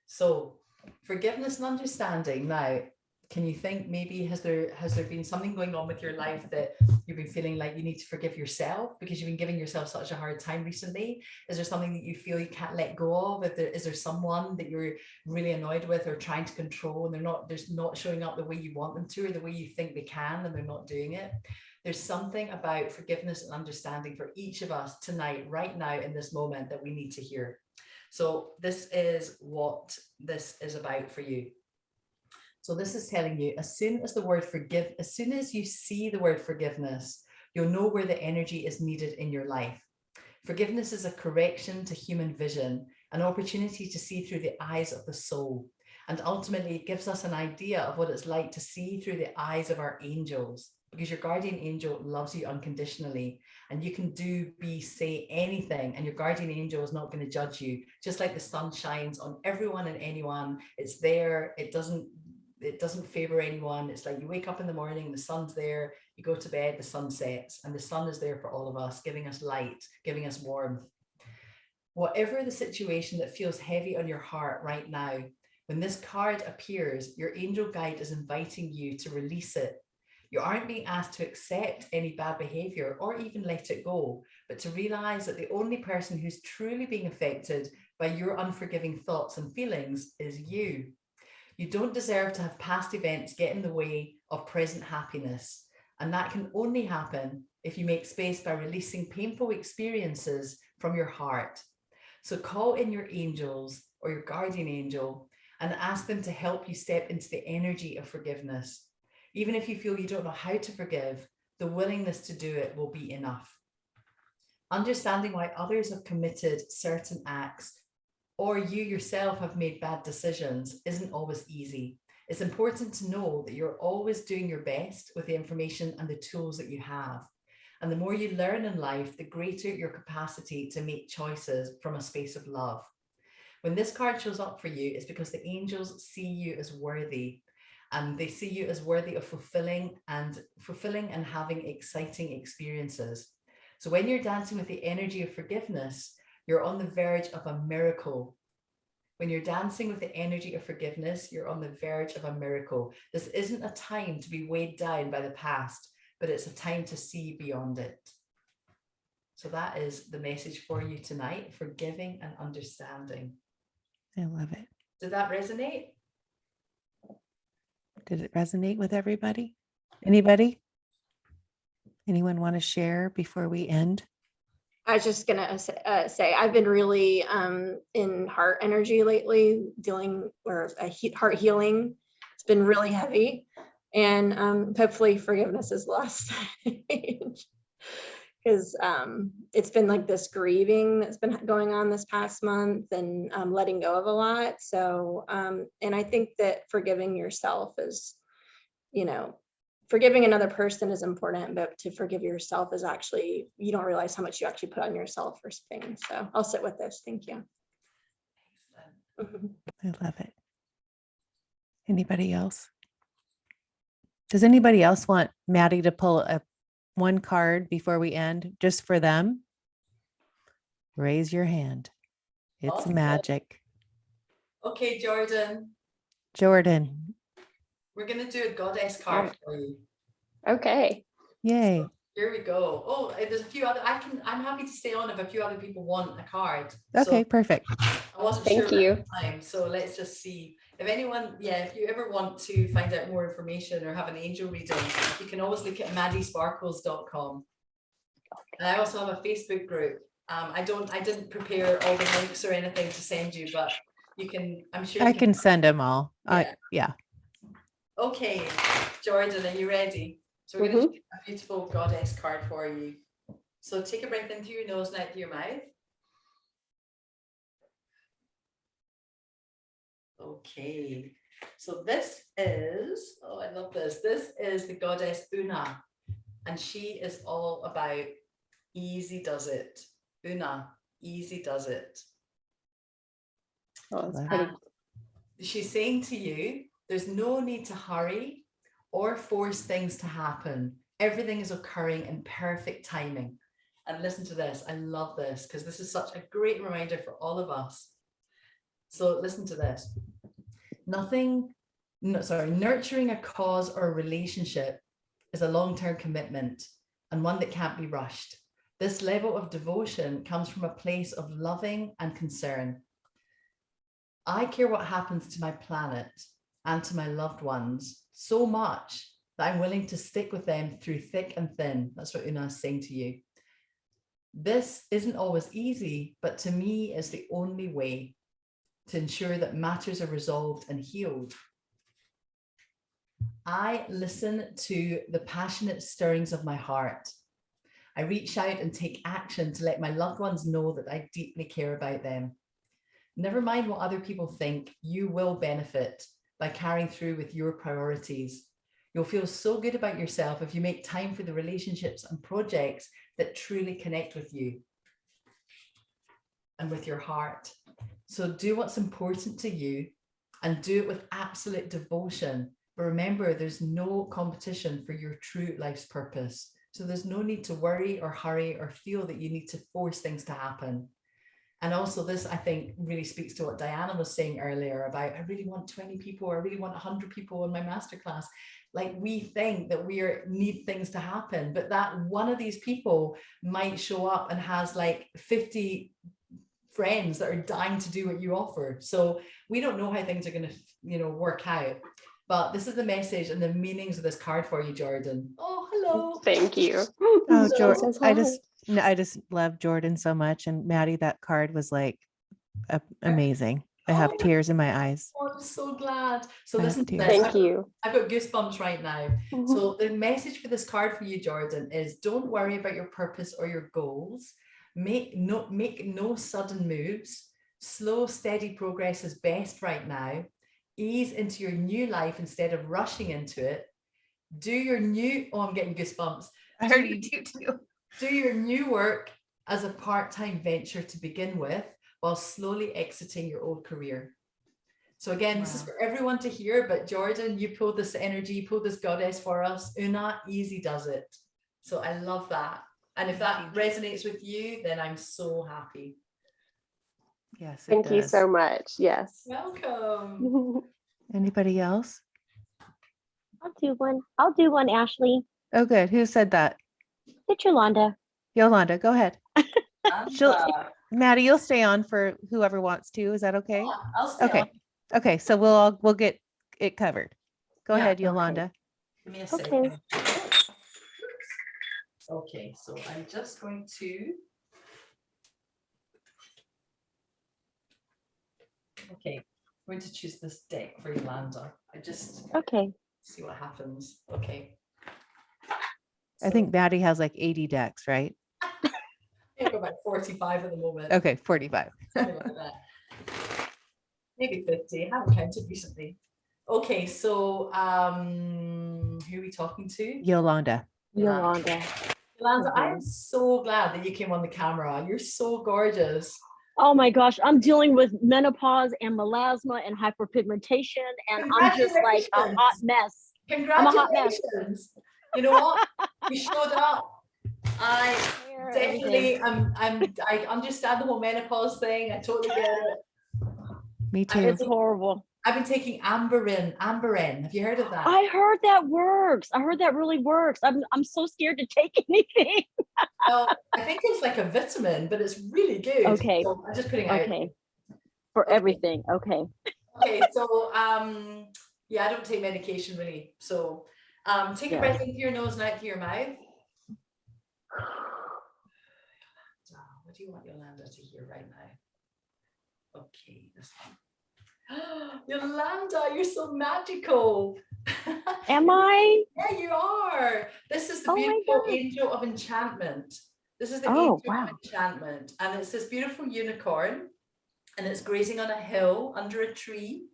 so forgiveness and understanding. Now, can you think maybe has there been something going on with your life that you've been feeling like you need to forgive yourself because you've been giving yourself such a hard time recently? Is there something that you feel you can't let go of? Is there someone that you're really annoyed with or trying to control, and they're not showing up the way you want them to, or the way you think they can, and they're not doing it? There's something about forgiveness and understanding for each of us tonight, right now, in this moment, that we need to hear. So this is what this is about for you. So this is telling you, as soon as you see the word forgiveness, you'll know where the energy is needed in your life. Forgiveness is a correction to human vision, an opportunity to see through the eyes of the soul. And ultimately, it gives us an idea of what it's like to see through the eyes of our angels. Because your guardian angel loves you unconditionally, and you can do, be, say anything, and your guardian angel is not going to judge you. Just like the sun shines on everyone and anyone, it's there. It doesn't favor anyone. It's like you wake up in the morning, the sun's there, you go to bed, the sun sets, and the sun is there for all of us, giving us light, giving us warmth. Whatever the situation that feels heavy on your heart right now, when this card appears, your angel guide is inviting you to release it. You aren't being asked to accept any bad behavior or even let it go, but to realize that the only person who's truly being affected by your unforgiving thoughts and feelings is you. You don't deserve to have past events get in the way of present happiness. And that can only happen if you make space by releasing painful experiences from your heart. So call in your angels or your guardian angel and ask them to help you step into the energy of forgiveness. Even if you feel you don't know how to forgive, the willingness to do it will be enough. Understanding why others have committed certain acts or you yourself have made bad decisions isn't always easy. It's important to know that you're always doing your best with the information and the tools that you have. And the more you learn in life, the greater your capacity to make choices from a space of love. When this card shows up for you, it's because the angels see you as worthy. And they see you as worthy of fulfilling and having exciting experiences. So when you're dancing with the energy of forgiveness, you're on the verge of a miracle. When you're dancing with the energy of forgiveness, you're on the verge of a miracle. This isn't a time to be weighed down by the past, but it's a time to see beyond it. So that is the message for you tonight, forgiving and understanding. I love it. Did that resonate? Did it resonate with everybody? Anybody? Anyone want to share before we end? I was just gonna say I've been really in heart energy lately, heart healing. It's been really heavy, and hopefully forgiveness is lost because it's been like this grieving that's been going on this past month, and letting go of a lot. So and I think that forgiving yourself is, forgiving another person is important, but to forgive yourself is actually, you don't realize how much you actually put on yourself for things. So I'll sit with this. Thank you. I love it. Anybody else? Does anybody else want Maddie to pull one card before we end, just for them? Raise your hand. It's Awesome. magic. Okay, Jordan. Jordan. We're going to do a goddess card for you. Okay. Yay. So here we go. Oh, there's a few other, I'm happy to stay on if a few other people want a card. Okay, so perfect. I wasn't Thank sure you. about the time. So let's just see. If anyone, if you ever want to find out more information or have an angel reading, you can always look at maddiesparkles.com. And I also have a Facebook group. I didn't prepare all the links or anything to send you, but you can, I'm sure I can send them all. Yeah. Okay, Jordan, are you ready? So we're going to do a beautiful goddess card for you. So take a breath in through your nose and out through your mouth. Okay, so this is, oh, I love this. This is the goddess Una, and she is all about easy does it. Una, easy does it. Oh, that's pretty. She's saying to you, there's no need to hurry or force things to happen. Everything is occurring in perfect timing. And listen to this. I love this because this is such a great reminder for all of us. So listen to this. Nurturing a cause or a relationship is a long-term commitment and one that can't be rushed. This level of devotion comes from a place of loving and concern. I care what happens to my planet and to my loved ones so much that I'm willing to stick with them through thick and thin. That's what Una is saying to you. This isn't always easy, but to me is the only way to ensure that matters are resolved and healed. I listen to the passionate stirrings of my heart. I reach out and take action to let my loved ones know that I deeply care about them. Never mind what other people think, you will benefit by carrying through with your priorities. You'll feel so good about yourself if you make time for the relationships and projects that truly connect with you and with your heart. So do what's important to you and do it with absolute devotion. But remember, there's no competition for your true life's purpose. So there's no need to worry or hurry or feel that you need to force things to happen. And also this, I think, really speaks to what Diana was saying earlier about, I really want 20 people, or I really want 100 people in my masterclass. Like, we think that we need things to happen, but that one of these people might show up and has like 50 friends that are dying to do what you offer. So we don't know how things are going to, work out. But this is the message and the meanings of this card for you, Jordan. Oh, hello. Thank you. Oh, Jordan, I just love Jordan so much. And Maddie, that card was like amazing. I have tears in my eyes. Oh, I'm so glad. So I listen to this. Thank you. I've got goosebumps right now. So the message for this card for you, Jordan, is don't worry about your purpose or your goals. Make no sudden moves. Slow, steady progress is best right now. Ease into your new life instead of rushing into it. Do your new, I'm getting goosebumps. I heard you do too. Do your new work as a part-time venture to begin with, while slowly exiting your old career. So again, this is for everyone to hear, but Jordan, you pulled this energy, you pulled this goddess for us. Una, easy does it. So I love that. And if that resonates with you, then I'm so happy. Yes, it Thank you does. so much. Yes. Welcome. Anybody else? I'll do one, Ashley. Oh, good. Who said that? It's Yolanda. Yolanda, go ahead. She'll, Amber. Maddie, you'll stay on for whoever wants to. Is that okay? Yeah, I'll stay Okay. on. Okay. So we'll get it covered. Go Yeah, ahead, okay. Yolanda. Give me a Okay. second. Okay, so I'm just going to. Okay, I'm going to choose this deck for Yolanda. I just Okay. see what happens. Okay. I think Maddie has like 80 decks, right? I think about 45 at the moment. Okay, 45. Something like that. Maybe 50. I haven't counted recently. Okay, so who are we talking to? Yolanda. Yolanda. Yolanda, I'm Mhm. so glad that you came on the camera. You're so gorgeous. Oh my gosh, I'm dealing with menopause and melasma and hyperpigmentation, and I'm just like a hot mess. I'm a hot mess. Congratulations. You know what? You showed up. I definitely I understand the whole menopause thing. I totally get it. Me too. It's horrible. I've been taking Amberin. Have you heard of that? I heard that works. I heard that really works. I'm so scared to take anything. Well, I think it's like a vitamin, but it's really good. Okay. So I'm just putting it out. Okay. For Okay. everything. Okay. Okay, so yeah, I don't take medication really. So take a breath into your nose and out through your mouth. What do you want Yolanda to hear right now? Okay, this one. Yolanda, you're so magical. Am I? Yeah, you are. This is the Oh my beautiful God. angel of enchantment. This is the Oh, angel wow. of enchantment. And it's this beautiful unicorn. And it's grazing on a hill under a tree.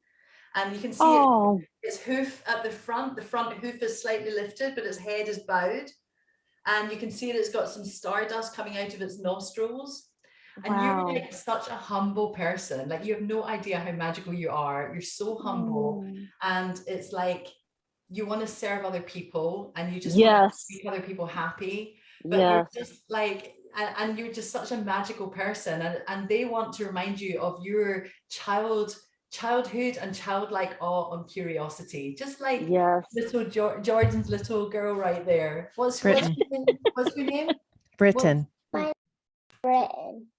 And you can see Oh, its hoof at the front. The front hoof is slightly lifted, but its head is bowed. And you can see that it's got some stardust coming out of its nostrils. And wow. you're like such a humble person. Like you have no idea how magical you are. You're so humble. And it's like you want to serve other people and you just want to make other people happy. But you're just like, and you're just such a magical person. And they want to remind you of your childhood and childlike awe and curiosity. Just like little Jordan's little girl right there. What's your name? Britain.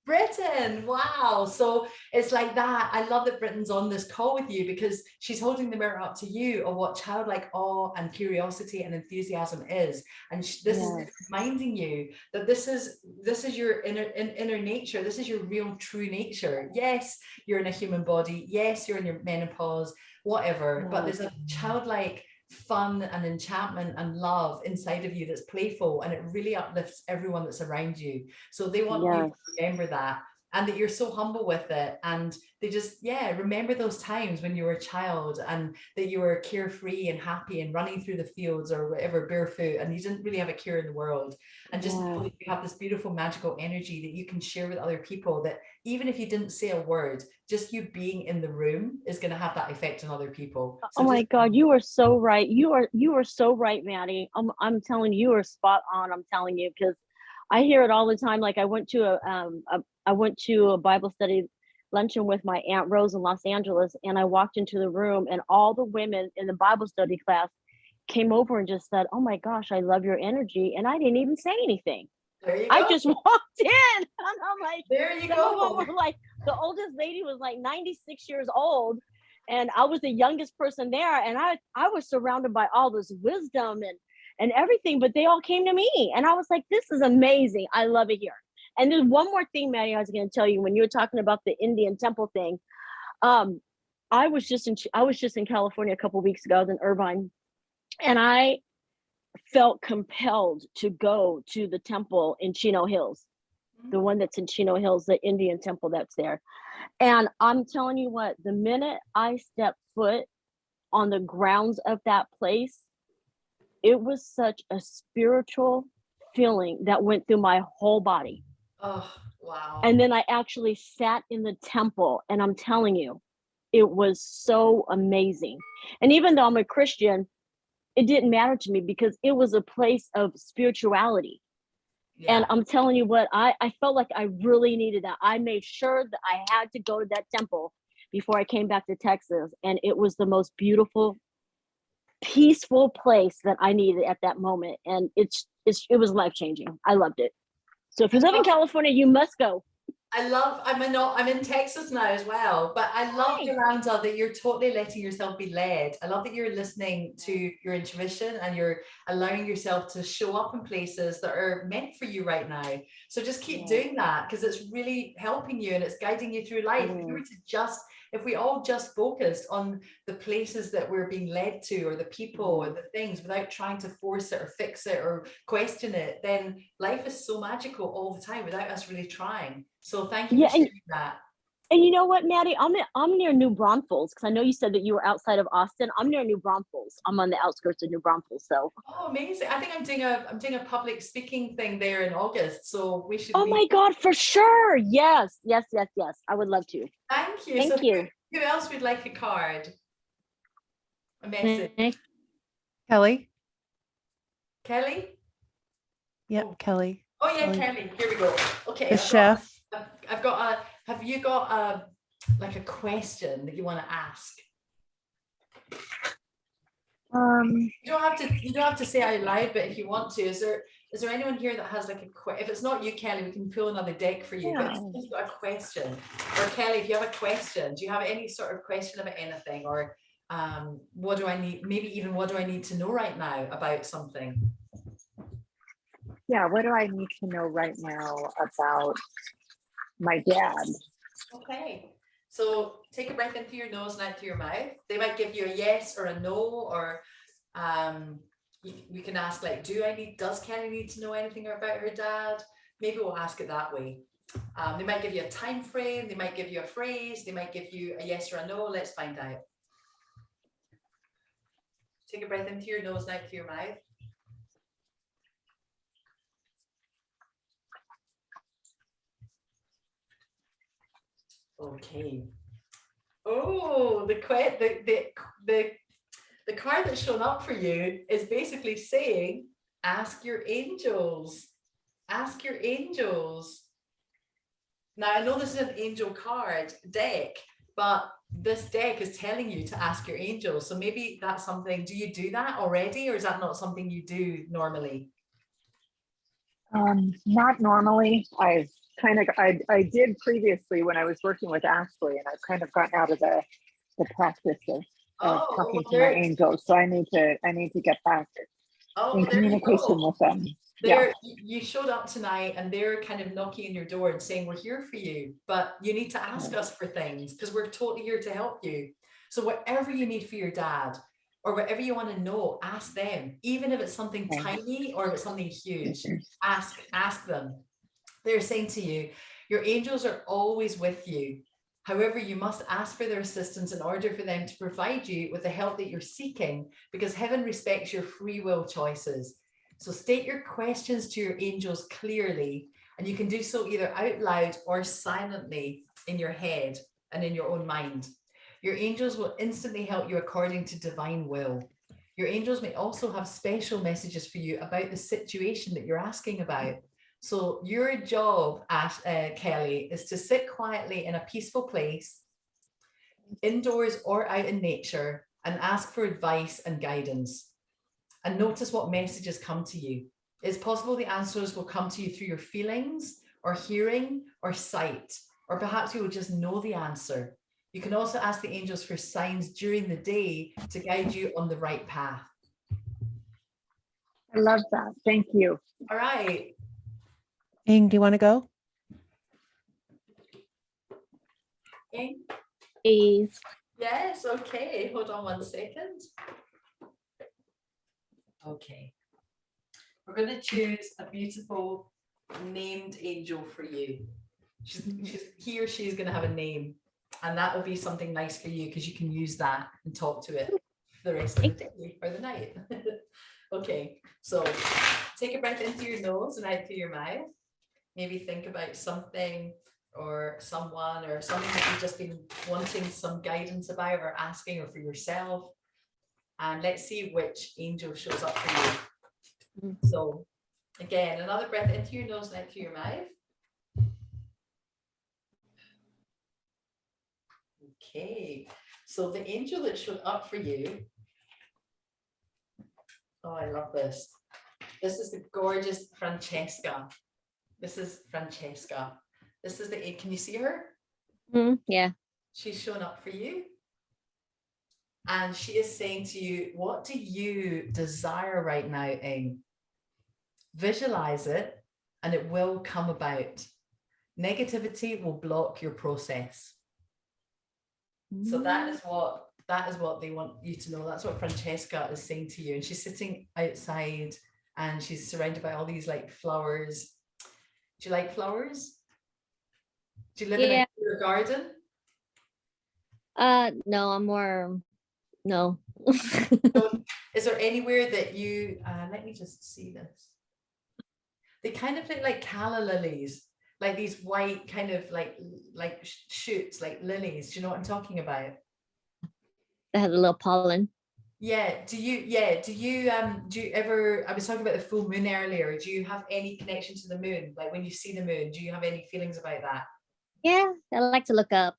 Britain. Wow. So it's like that. I love that Britain's on this call with you because she's holding the mirror up to you of what childlike awe and curiosity and enthusiasm is. And this is reminding you that this is your inner nature. This is your real true nature. Yes, you're in a human body. Yes, you're in your menopause, whatever. But there's a childlike fun and enchantment and love inside of you that's playful, and it really uplifts everyone that's around you. So they want you to remember that, and that you're so humble with it, and they just remember those times when you were a child and that you were carefree and happy and running through the fields or whatever barefoot, and you didn't really have a care in the world, and just know that you have this beautiful magical energy that you can share with other people, that even if you didn't say a word, just you being in the room is going to have that effect on other people. So oh my God, you are so right. You are so right, Maddie. I'm telling you, you are spot on. I'm telling you, because I hear it all the time. Like I went to a Bible study luncheon with my Aunt Rose in Los Angeles, and I walked into the room, and all the women in the Bible study class came over and just said, "Oh my gosh, I love your energy," and I didn't even say anything. I just walked in, and I'm like, there you some of them were like, the oldest lady was like 96 years old, and I was the youngest person there, and I was surrounded by all this wisdom and everything, but they all came to me, and I was like, this is amazing. I love it here. And there's one more thing, Maddie, I was going to tell you when you were talking about the Indian temple thing. I was just in California a couple of weeks ago. I was in Irvine, and I felt compelled to go to the temple in Chino Hills, the one that's in Chino Hills, the Indian temple that's there. And I'm telling you what, the minute I stepped foot on the grounds of that place, it was such a spiritual feeling that went through my whole body. Oh, wow. And then I actually sat in the temple, and I'm telling you, it was so amazing. And even though I'm a Christian, it didn't matter to me because it was a place of spirituality. And I'm telling you what, I felt like I really needed that. I made sure that I had to go to that temple before I came back to Texas. And it was the most beautiful, peaceful place that I needed at that moment. And it was life-changing. I loved it. So if you live in California, you must go. I'm in Texas now as well, but I love, Yolanda, that you're totally letting yourself be led. I love that you're listening to your intuition and you're allowing yourself to show up in places that are meant for you right now. So just keep doing that, because it's really helping you and it's guiding you through life. If we all just focused on the places that we're being led to, or the people or the things, without trying to force it or fix it or question it, then life is so magical all the time without us really trying. So thank you for sharing that. And you know what, Maddie, I'm near New Braunfels, because I know you said that you were outside of Austin. I'm near New Braunfels. I'm on the outskirts of New Braunfels. So. Oh, amazing! I think I'm doing a public speaking thing there in August, so we should. Oh my God, for sure! Yes. I would love to. Thank you. Thank you. Who else would like a card? A message. Kelly. Kelly. Yep, Kelly. Oh yeah, Kelly. Here we go. Okay. The chef. Have you got a question that you want to ask? You don't have to say out loud, but if you want to, is there anyone here that has like if it's not you, Kelly, we can pull another deck for you. But if you've got a question, or Kelly, if you have a question, do you have any sort of question about anything, or what do I need? Maybe even what do I need to know right now about something? Yeah, what do I need to know right now about my dad? Okay, so take a breath in through your nose and out through your mouth. They might give you a yes or a no, or we can ask like, does Kelly need to know anything about her dad? Maybe we'll ask it that way. They might give you a time frame, they might give you a phrase, they might give you a yes or a no. Let's find out. Take a breath in through your nose and out through your mouth. Okay. Oh, the card that's shown up for you is basically saying, ask your angels. Ask your angels. Now, I know this is an angel card deck, but this deck is telling you to ask your angels. So maybe that's something, do you do that already, or is that not something you do normally? Not normally. I did previously when I was working with Ashley, and I've kind of gotten out of the practice of talking to my angels. So I need to get back in communication with them. You showed up tonight and they're kind of knocking on your door and saying, we're here for you, but you need to ask us for things, because we're totally here to help you. So whatever you need for your dad, or whatever you want to know, ask them. Even if it's something tiny or if it's something huge, ask them. They're saying to you, your angels are always with you. However, you must ask for their assistance in order for them to provide you with the help that you're seeking, because heaven respects your free will choices. So state your questions to your angels clearly, and you can do so either out loud or silently in your head and in your own mind. Your angels will instantly help you according to divine will. Your angels may also have special messages for you about the situation that you're asking about. So your job, Kelly, is to sit quietly in a peaceful place, indoors or out in nature, and ask for advice and guidance. And notice what messages come to you. It's possible the answers will come to you through your feelings, or hearing, or sight, or perhaps you will just know the answer. You can also ask the angels for signs during the day to guide you on the right path. I love that. Thank you. All right. Ing, do you want to go? Ing? Please. Yes, okay. Hold on 1 second. Okay. We're going to choose a beautiful named angel for you. He or she is going to have a name, and that will be something nice for you, because you can use that and talk to it for the rest of the day or the night. Okay, so take a breath in through your nose and out through your mouth. Maybe think about something or someone or something that you've just been wanting some guidance about or asking, or for yourself. And let's see which angel shows up for you. So Again, another breath into your nose and out through your mouth. Okay, so the angel that showed up for you, oh, I love this. This is the gorgeous Francesca. This is Francesca. This is the, can you see her? Yeah. She's shown up for you. And she is saying to you, what do you desire right now, Ing? Visualize it and it will come about. Negativity will block your process. So that is what they want you to know. That's what Francesca is saying to you. And she's sitting outside and she's surrounded by all these like flowers. Do you like flowers? Do you live in a garden? No, I'm more, no. So is there anywhere that you, let me just see this. They kind of look like calla lilies, like these white kind of like shoots, like lilies. Do you know what I'm talking about? That has a little pollen. Yeah. Do you ever, I was talking about the full moon earlier. Do you have any connection to the moon? Like when you see the moon, do you have any feelings about that? Yeah, I like to look up.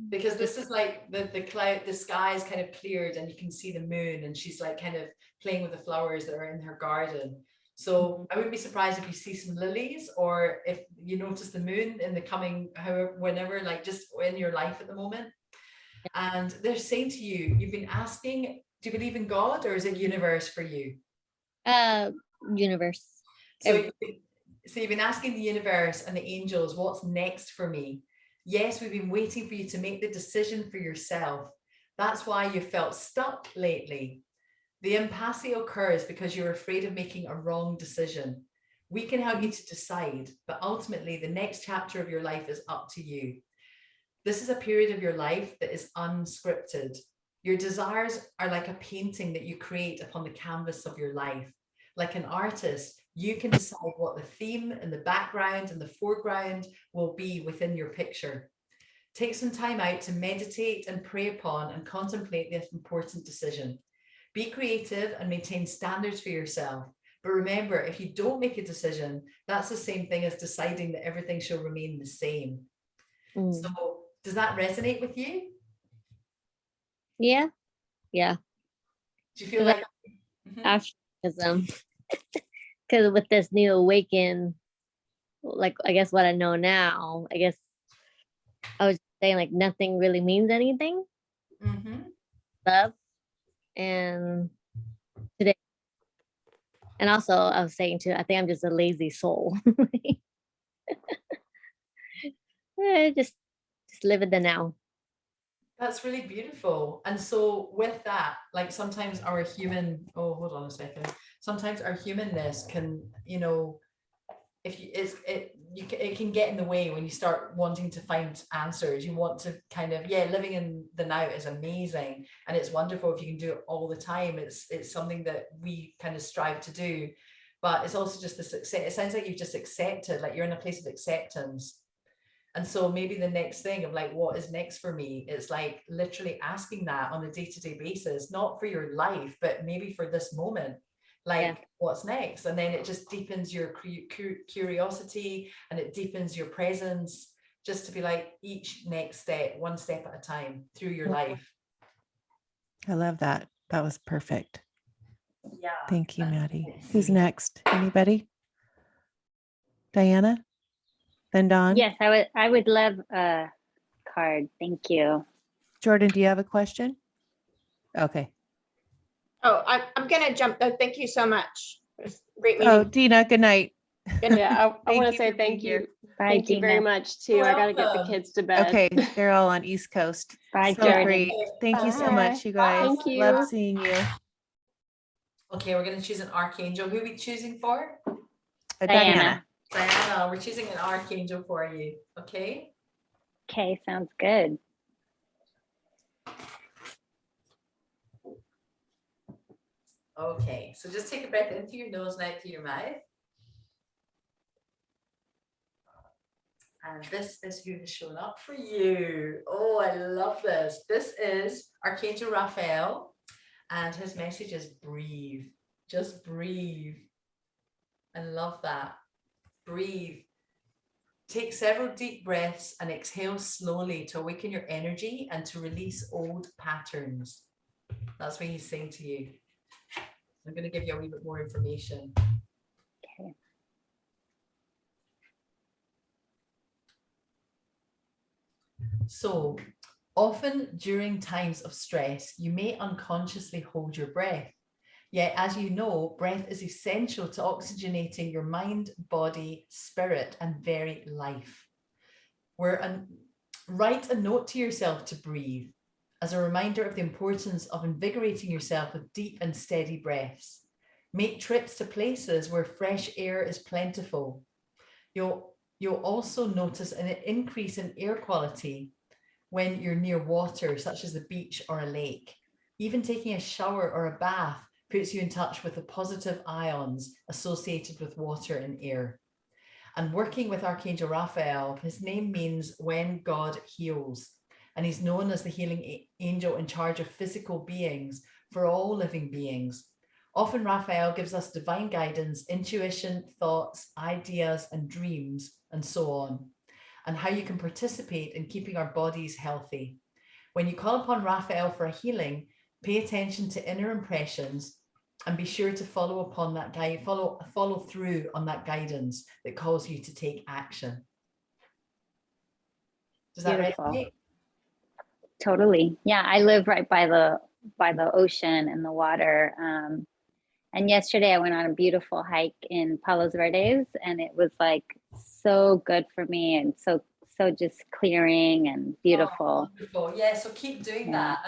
Because this is like the cloud, the sky is kind of cleared and you can see the moon and she's like kind of playing with the flowers that are in her garden. So I wouldn't be surprised if you see some lilies or if you notice the moon in the coming, however, whenever, like just in your life at the moment. And they're saying to you, you've been asking, do you believe in God or is it universe for you? Universe. So you've been asking the universe and the angels, what's next for me? Yes, we've been waiting for you to make the decision for yourself. That's why you felt stuck lately. The impasse occurs because you're afraid of making a wrong decision. We can help you to decide, but ultimately the next chapter of your life is up to you. This is a period of your life that is unscripted. Your desires are like a painting that you create upon the canvas of your life. Like an artist, you can decide what the theme and the background and the foreground will be within your picture. Take some time out to meditate and pray upon and contemplate this important decision. Be creative and maintain standards for yourself. But remember, if you don't make a decision, that's the same thing as deciding that everything shall remain the same. So does that resonate with you? Yeah. Do you feel like because with this new awaken, like I guess what I know now, I guess I was saying like nothing really means anything. Love and today, and also I was saying too, I think I'm just a lazy soul. just live in the now. That's really beautiful. And so with that, like sometimes our human, oh, hold on a second. Sometimes our humanness can, you know, if you, it can get in the way when you start wanting to find answers. You want to kind of, living in the now is amazing. And it's wonderful if you can do it all the time. It's something that we kind of strive to do, but it's also just the success. It sounds like you've just accepted, like you're in a place of acceptance. And so maybe the next thing of like, what is next for me? It's like literally asking that on a day-to-day basis, not for your life, but maybe for this moment, like what's next? And then it just deepens your curiosity and it deepens your presence, just to be like each next step, one step at a time through your life. I love that. That was perfect. Yeah. Thank you, Maddie. Who's next? Anybody? Diana? Then Dawn? Yes, I would love a card. Thank you. Jordan, do you have a question? Okay. Oh, I'm gonna jump. Oh, thank you so much. It was a great meeting. Oh, Dina, good night. Yeah, I want to you say for being thank here. you. Bye, Thank you very Gina. much too. I got to get the kids to bed. Okay, they're all on East Coast. Bye, So Jordan. great. Thank you so Bye. much, you guys. Thank you. Love seeing you. Okay, we're going to choose an archangel. Who are we choosing for? Diana. Diana, we're choosing an archangel for you. Okay. Okay, sounds good. Okay, so just take a breath in through your nose and out through your mouth. And this is who has shown up for you. Oh, I love this. This is Archangel Raphael, and his message is breathe. Just breathe. I love that. Breathe. Take several deep breaths and exhale slowly to awaken your energy and to release old patterns. That's what he's saying to you. I'm going to give you a wee bit more information. Okay. So, often during times of stress, you may unconsciously hold your breath. Yet, as you know, breath is essential to oxygenating your mind, body, spirit, and very life. Write a note to yourself to breathe as a reminder of the importance of invigorating yourself with deep and steady breaths. Make trips to places where fresh air is plentiful. You'll also notice an increase in air quality when you're near water, such as the beach or a lake. Even taking a shower or a bath puts you in touch with the positive ions associated with water and air. And working with Archangel Raphael, his name means when God heals, and he's known as the healing angel in charge of physical beings for all living beings. Often Raphael gives us divine guidance, intuition, thoughts, ideas, and dreams, and so on, and how you can participate in keeping our bodies healthy. When you call upon Raphael for a healing, pay attention to inner impressions and be sure to follow upon that follow through on that guidance that calls you to take action. Does that resonate? Totally. Yeah, I live right by the ocean and the water. And yesterday I went on a beautiful hike in Palos Verdes, and it was like so good for me, and so just clearing and beautiful. Oh, wonderful. Yeah, so keep doing that.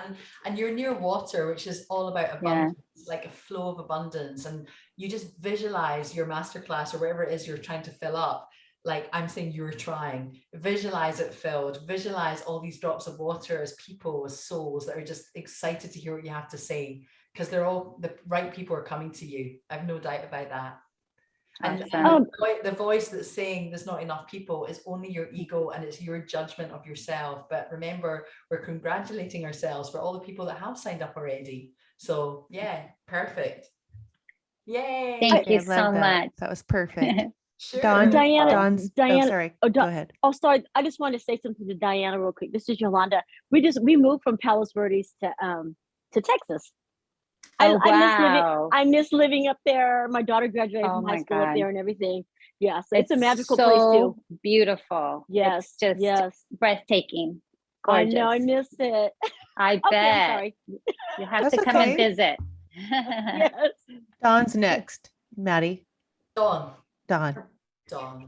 And you're near water, which is all about abundance, like a flow of abundance. And you just visualize your masterclass or whatever it is you're trying to fill up. Like I'm saying, you're trying, visualize it filled, visualize all these drops of water as people, as souls that are just excited to hear what you have to say, because they're all the right people are coming to you. I've no doubt about that. And the voice that's saying there's not enough people is only your ego, and it's your judgment of yourself. But remember, we're congratulating ourselves for all the people that have signed up already. So yeah, perfect. Yay. Thank you so much. That was perfect. Sure. Diana, oh, sorry. Go ahead. Oh, sorry. I just wanted to say something to Diana real quick. This is Yolanda. We moved from Palos Verdes to Texas. I miss living up there. My daughter graduated from high school up there and everything. Yeah, so it's a magical place too. Beautiful. Yes, it's just breathtaking. Gorgeous. I know, I miss it. I bet. I'm sorry. You have to come and visit. Yes. Dawn's next. Maddie. Dawn. Hi. I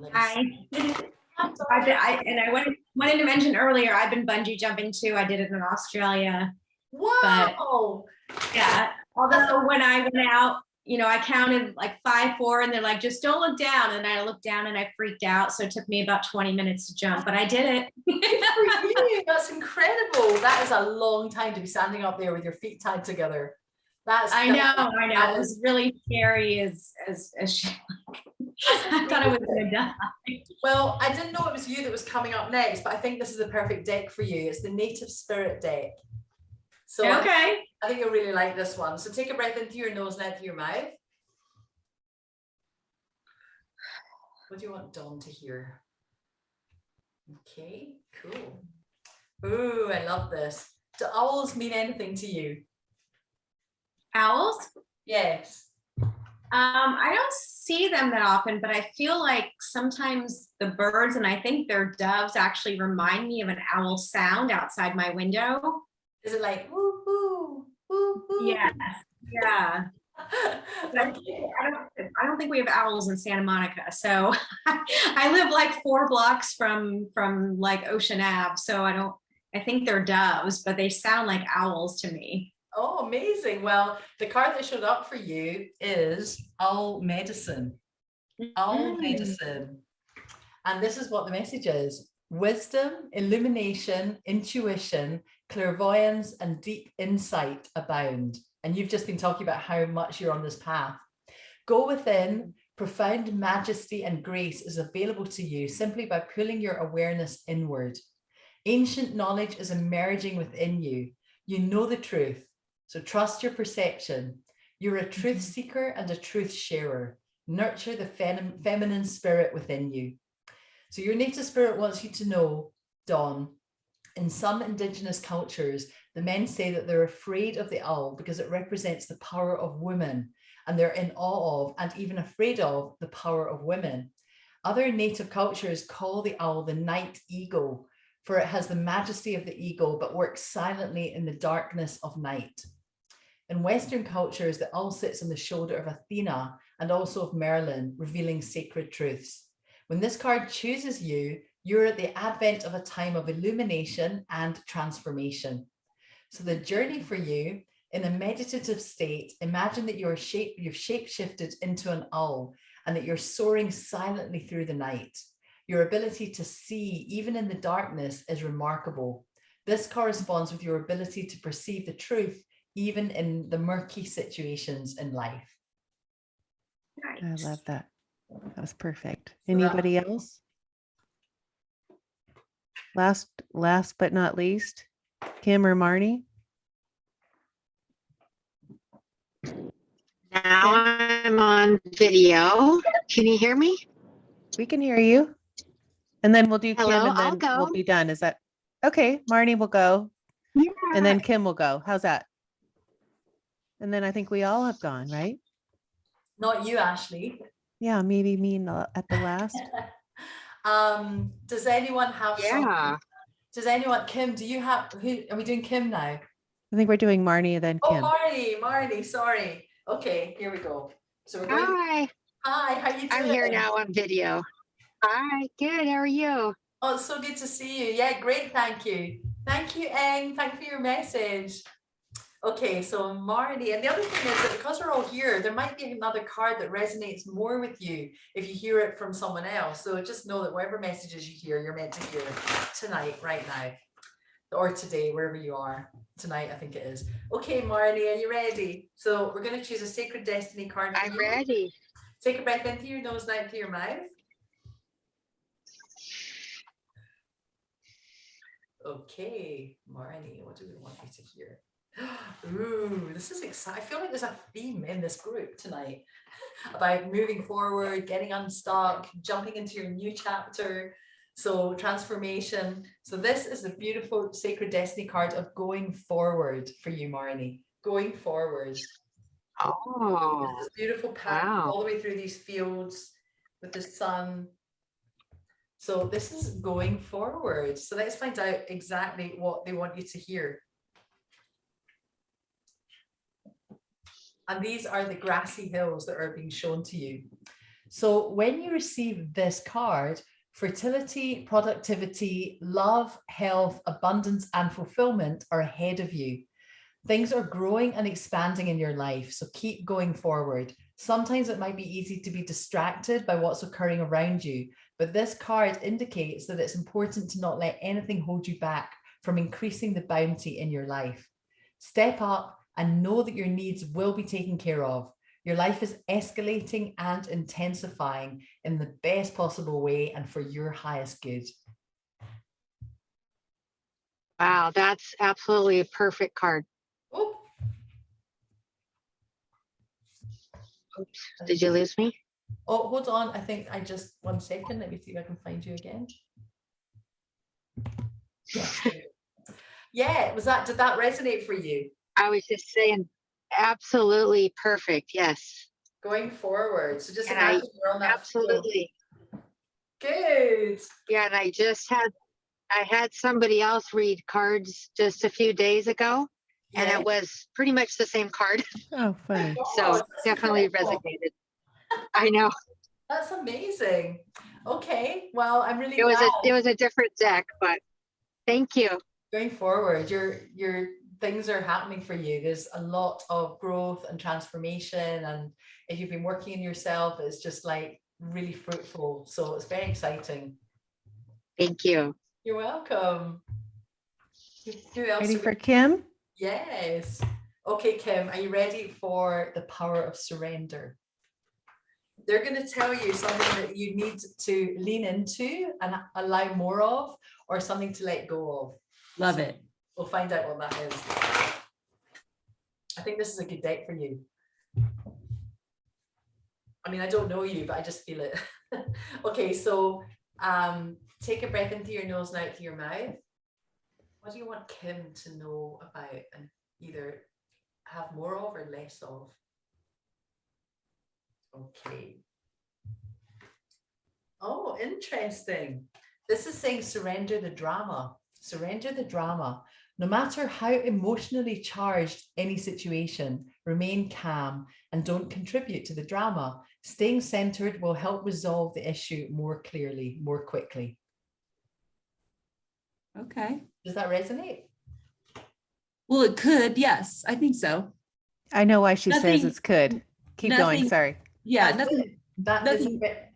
wanted to mention earlier, I've been bungee jumping too. I did it in Australia. Wow. But, yeah. Although when I went out, I counted like 5, 4, and they're like, just don't look down. And I looked down and I freaked out. So it took me about 20 minutes to jump, but I did it. Good for you. That's incredible. That is a long time to be standing up there with your feet tied together. I know. It was really scary as I thought I was gonna die. Well, I didn't know it was you that was coming up next, but I think this is the perfect deck for you. It's the Native Spirit deck. So okay. I think you'll really like this one. So take a breath into your nose and out through your mouth. What do you want Dawn to hear? Okay, cool. Ooh, I love this. Do owls mean anything to you? Owls? Yes. I don't see them that often, but I feel like sometimes the birds, and I think their doves, actually remind me of an owl sound outside my window. Is it like woo woo woo woo? Yes. Yeah. I don't think we have owls in Santa Monica, so I live like 4 blocks from like Ocean Ave, so I think they're doves, but they sound like owls to me. Oh, amazing. Well, the card that showed up for you is Owl Medicine. Owl Medicine. And this is what the message is. Wisdom, illumination, intuition, clairvoyance, and deep insight abound. And you've just been talking about how much you're on this path. Go within. Profound majesty and grace is available to you simply by pulling your awareness inward. Ancient knowledge is emerging within you. You know the truth. So trust your perception. You're a truth seeker and a truth sharer. Nurture the feminine spirit within you. So your native spirit wants you to know, Dawn, in some indigenous cultures, the men say that they're afraid of the owl because it represents the power of women, and they're in awe of and even afraid of the power of women. Other native cultures call the owl the night eagle, for it has the majesty of the eagle but works silently in the darkness of night. In Western cultures, the owl sits on the shoulder of Athena and also of Merlin, revealing sacred truths. When this card chooses you, you're at the advent of a time of illumination and transformation. So the journey for you, in a meditative state, imagine that you've shape-shifted into an owl and that you're soaring silently through the night. Your ability to see, even in the darkness, is remarkable. This corresponds with your ability to perceive the truth, even in the murky situations in life. I love that. That was perfect. Anybody else? Last but not least, Kim or Marnie? Now I'm on video. Can you hear me? We can hear you. And then we'll do Kim Hello, and I'll then go. we'll be done. Is that okay? Marnie will go. Yeah. And then Kim will go. How's that? And then I think we all have gone, right? Not you, Ashley. Yeah, maybe me at the last. Does anyone have Yeah. Does anyone, Kim, do you have, who are we doing Kim now? I think we're doing Marnie and then Kim. Oh, Marnie, sorry. Okay, here we go. So we're going. Hi, how you doing? I'm here now on video. Hi, good. How are you? Oh, it's so good to see you. Yeah, great. Thank you. Thank you, Eng. Thank you for your message. Okay, so Marnie, and the other thing is that because we're all here, there might be another card that resonates more with you if you hear it from someone else. So just know that whatever messages you hear, you're meant to hear tonight, right now, or today, wherever you are. Tonight, I think it is. Okay, Marnie, are you ready? So we're going to choose a Sacred Destiny card. I'm ready. Take a breath in through your nose, out through your mouth. Okay, Marnie, what do we want you to hear? Ooh, this is exciting. I feel like there's a theme in this group tonight about moving forward, getting unstuck, jumping into your new chapter. So transformation. So this is the beautiful Sacred Destiny card of going forward for you, Marnie. Going forward. Oh, this beautiful path wow. all the way through these fields with the sun. So this is going forward. So let's find out exactly what they want you to hear. And these are the grassy hills that are being shown to you. So when you receive this card, fertility, productivity, love, health, abundance, and fulfillment are ahead of you. Things are growing and expanding in your life, so keep going forward. Sometimes it might be easy to be distracted by what's occurring around you, but this card indicates that it's important to not let anything hold you back from increasing the bounty in your life. Step up and know that your needs will be taken care of. Your life is escalating and intensifying in the best possible way and for your highest good. Wow, that's absolutely a perfect card. Oh. Oops, did you lose me? Oh, hold on. I think I just, 1 second. Let me see if I can find you again. Yes. Yeah, did that resonate for you? I was just saying, absolutely perfect. Yes. Going forward. So just And imagine you're on that absolutely. field. Good. Yeah, and I had somebody else read cards just a few days ago, and Yeah. it was pretty much the same card. Oh, funny. So that's definitely incredible. resonated. I know. That's amazing. Okay. Well, I'm really It glad. was a different deck, but thank you. Going forward, your things are happening for you. There's a lot of growth and transformation, and if you've been working in yourself, it's just like really fruitful. So it's very exciting. Thank you. You're welcome. Who else? Ready for Kim? Yes. Okay, Kim, are you ready for the power of surrender? They're going to tell you something that you need to lean into and allow more of, or something to let go of. Love it. We'll find out what that is. I think this is a good deck for you. I mean, I don't know you, but I just feel it. Okay, so take a breath into your nose and out through your mouth. What do you want Kim to know about and either have more of or less of? Okay. Oh, interesting. This is saying surrender the drama. Surrender the drama. No matter how emotionally charged any situation, remain calm and don't contribute to the drama. Staying centered will help resolve the issue more clearly, more quickly. Okay. Does that resonate? Well, it could. Yes, I think so. I know why she says Nothing- it's could. Keep going. nothing- Sorry. Yeah, That's nothing. it. That is a bit.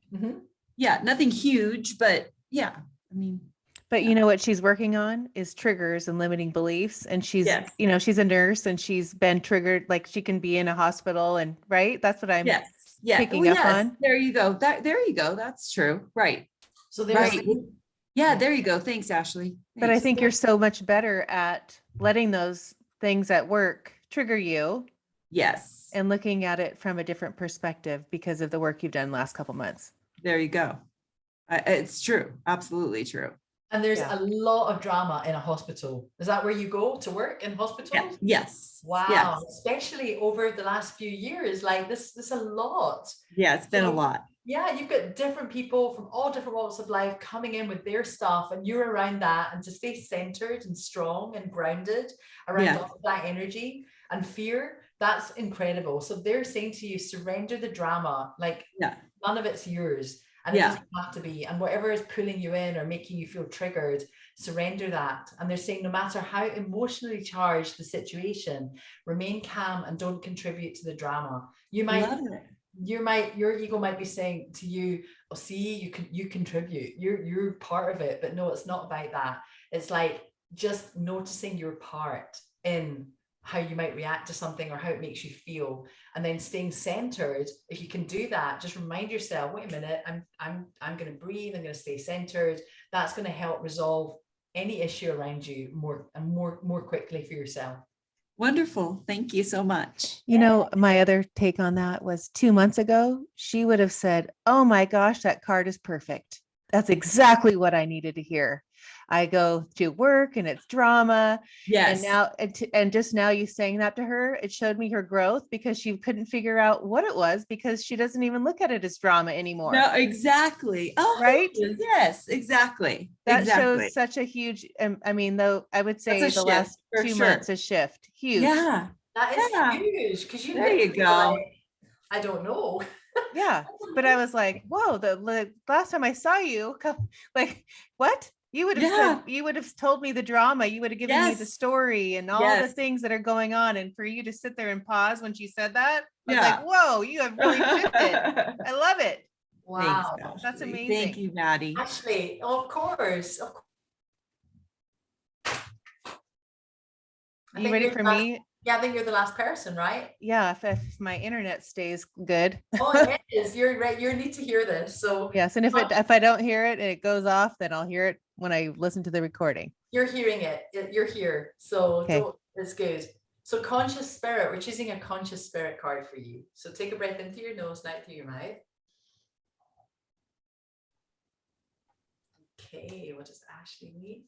Yeah, nothing huge, but yeah, I mean, But you know what she's working on is triggers and limiting beliefs. And she's, Yes. you know, she's a nurse and she's been triggered, like she can be in a hospital and right. That's what I'm yes, yeah. picking Well, up yes, on. there you go. There you go. That's true. Right. So there's Right. Yeah, there you go. Thanks, Ashley. But I Thanks. think you're so much better at letting those things at work trigger you Yes, and looking at it from a different perspective because of the work you've done last couple months. there you go. It's true. Absolutely true. And there's Yeah. a lot of drama in a hospital. Is that where you go to work in hospitals? Yeah. Yes. Wow. Yes. Especially over the last few years, like this a lot. Yeah, it's been a So, lot. Yeah, you've got different people from all different walks of life coming in with their stuff, and you're around that, and to stay centered and strong and grounded around Yeah. all of that energy and fear, that's incredible. So they're saying to you, surrender the drama, like Yeah. none of it's yours. And Yeah. it doesn't have to be. And whatever is pulling you in or making you feel triggered, surrender that. And they're saying no matter how emotionally charged the situation, remain calm and don't contribute to the drama. You might Love it. your ego might be saying to you, oh, see, you contribute, you're part of it. But no, it's not about that. It's like just noticing your part in how you might react to something or how it makes you feel, and then staying centered. If you can do that, just remind yourself, wait a minute, I'm going to breathe, I'm going to stay centered. That's going to help resolve any issue around you more quickly for yourself. Wonderful. Thank you so much. You know, my other take on that was 2 months ago, she would have said, oh my gosh, that card is perfect. That's exactly what I needed to hear. I go to work and it's drama. Yes. And now, and just now you saying that to her, it showed me her growth because she couldn't figure out what it was because she doesn't even look at it as drama anymore. No, exactly. Oh, right? Yes, exactly. That exactly. shows such a huge, I mean, though, I would say That's a the last shift, for 2 sure. months, a shift. Huge. Yeah. That is Yeah. huge, because you There might you feel go. like, I don't know. Yeah. But I was like, whoa, the last time I saw you, like, what? You would have Yeah. said, you would have told me the drama. You would have given me the Yes. story and all the Yes. things that are going on. And for you to sit there and pause when she said that, I was Yeah. like, whoa, you have really shifted. I love it. Wow. Thanks, That's Ashley. amazing. Thank you, Maddie. Ashley, of course. I You think ready you're for the last- me? Yeah, I think you're the last person, right? Yeah. If my internet stays good. Oh, it is. You're right. You need to hear this. So Yes. And if I don't hear it and it goes off, then I'll hear it when I listen to the recording. you're hearing it. You're here. So Okay. it's good. So conscious spirit, we're choosing a conscious spirit card for you. So take a breath in through your nose, out through your mouth. Okay, what does Ashley need?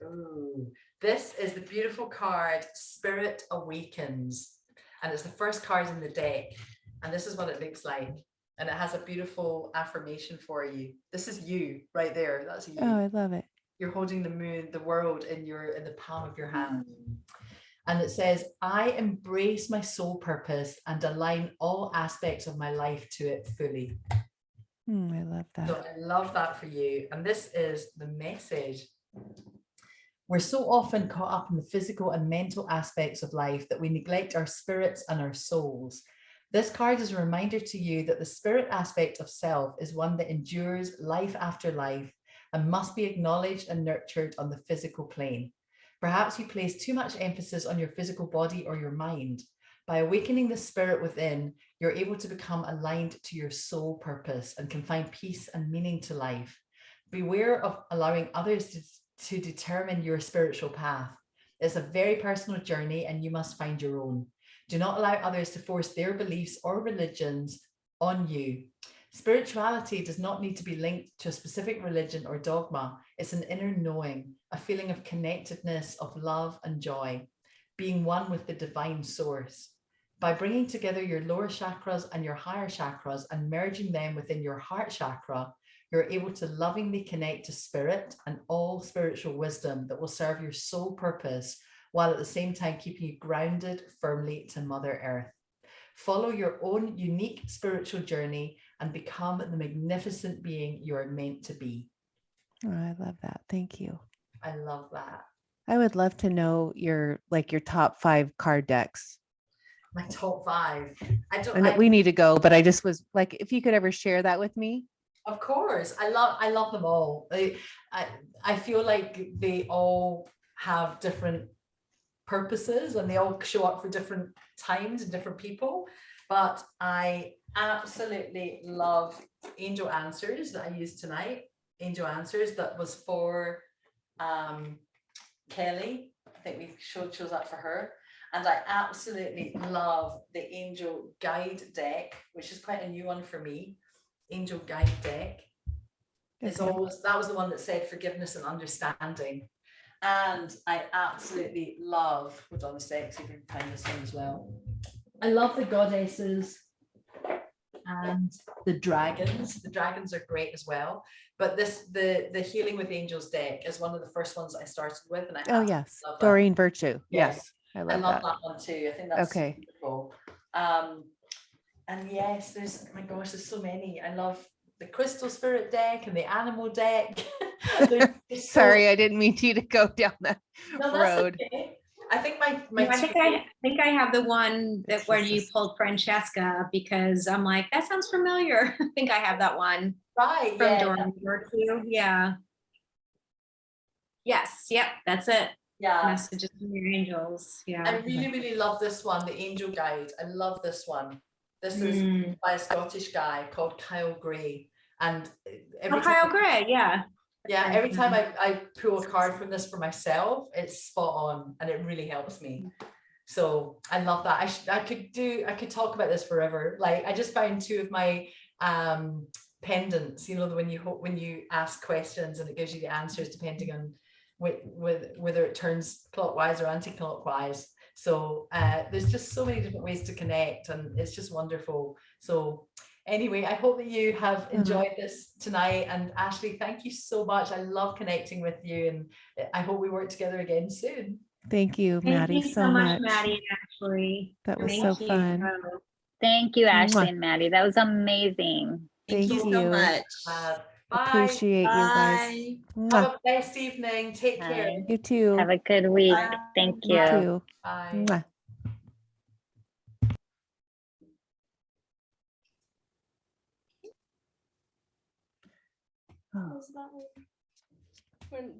Oh, this is the beautiful card, Spirit Awakens. And it's the first card in the deck. And this is what it looks like. And it has a beautiful affirmation for you. This is you right there. That's you. Oh, I love it. You're holding the moon, the world in the palm of your hand. And it says, I embrace my soul purpose and align all aspects of my life to it fully. I love that. So I love that for you. And this is the message. We're so often caught up in the physical and mental aspects of life that we neglect our spirits and our souls. This card is a reminder to you that the spirit aspect of self is one that endures life after life and must be acknowledged and nurtured on the physical plane. Perhaps you place too much emphasis on your physical body or your mind. By awakening the spirit within, you're able to become aligned to your soul purpose and can find peace and meaning to life. Beware of allowing others to determine your spiritual path. It's a very personal journey and you must find your own. Do not allow others to force their beliefs or religions on you. Spirituality does not need to be linked to a specific religion or dogma. It's an inner knowing, a feeling of connectedness, of love and joy, being one with the divine source. By bringing together your lower chakras and your higher chakras and merging them within your heart chakra, you're able to lovingly connect to spirit and all spiritual wisdom that will serve your soul purpose, while at the same time keeping you grounded firmly to Mother Earth. Follow your own unique spiritual journey and become the magnificent being you are meant to be. Oh, I love that. Thank you. I love that. I would love to know your top 5 card decks. My top 5. I know we need to go, but I just was like, if you could ever share that with me. Of course, I love them all. I feel like they all have different purposes and they all show up for different times and different people. But I absolutely love Angel Answers that I used tonight. Angel Answers that was for Kelly. I think we chose that for her. And I absolutely love the Angel Guide deck, which is quite a new one for me. Angel Guide deck. It's always, that was the one that said forgiveness and understanding. And I absolutely love, hold on a sec, see if we can find this one as well. I love the goddesses and the dragons. The dragons are great as well. But the Healing with Angels deck is one of the first ones I started with. And I yes, love Doreen Virtue. Yes. Yes, I love that one too. I think that's okay. Beautiful. And yes, there's, oh my gosh, there's so many. I love the Crystal Spirit deck and the Animal deck. Sorry, I didn't mean you to go down that road. Okay. I think I think I have the one that where you pulled Francesca, because I'm like, that sounds familiar. I think I have that one. Right. From Doreen Virtue. Yeah. Yes. Yep. That's it. Yeah. Messages from your angels. Yeah. I really love this one, the Angel Guide. I love this one. This is by a Scottish guy called Kyle Gray. And Kyle Gray, yeah. Yeah, every time I pull a card from this for myself, it's spot on and it really helps me. So I love that. I could talk about this forever. Like I just found 2 of my pendants, you know, when you ask questions and it gives you the answers depending on whether it turns clockwise or anti-clockwise. So there's just so many different ways to connect and it's just wonderful. So anyway, I hope that you have enjoyed this tonight. And Ashley, thank you so much. I love connecting with you and I hope we work together again soon. Thank you, Maddie, Thank you so much, Maddie and Ashley. That was so fun. Thank you, Ashley and Maddie. That was amazing. Thank you so much. Bye. Appreciate you guys. Have a blessed evening. Take care. You too. Have a good week. Bye. Thank You you. too. Bye. Mwah. Oh. When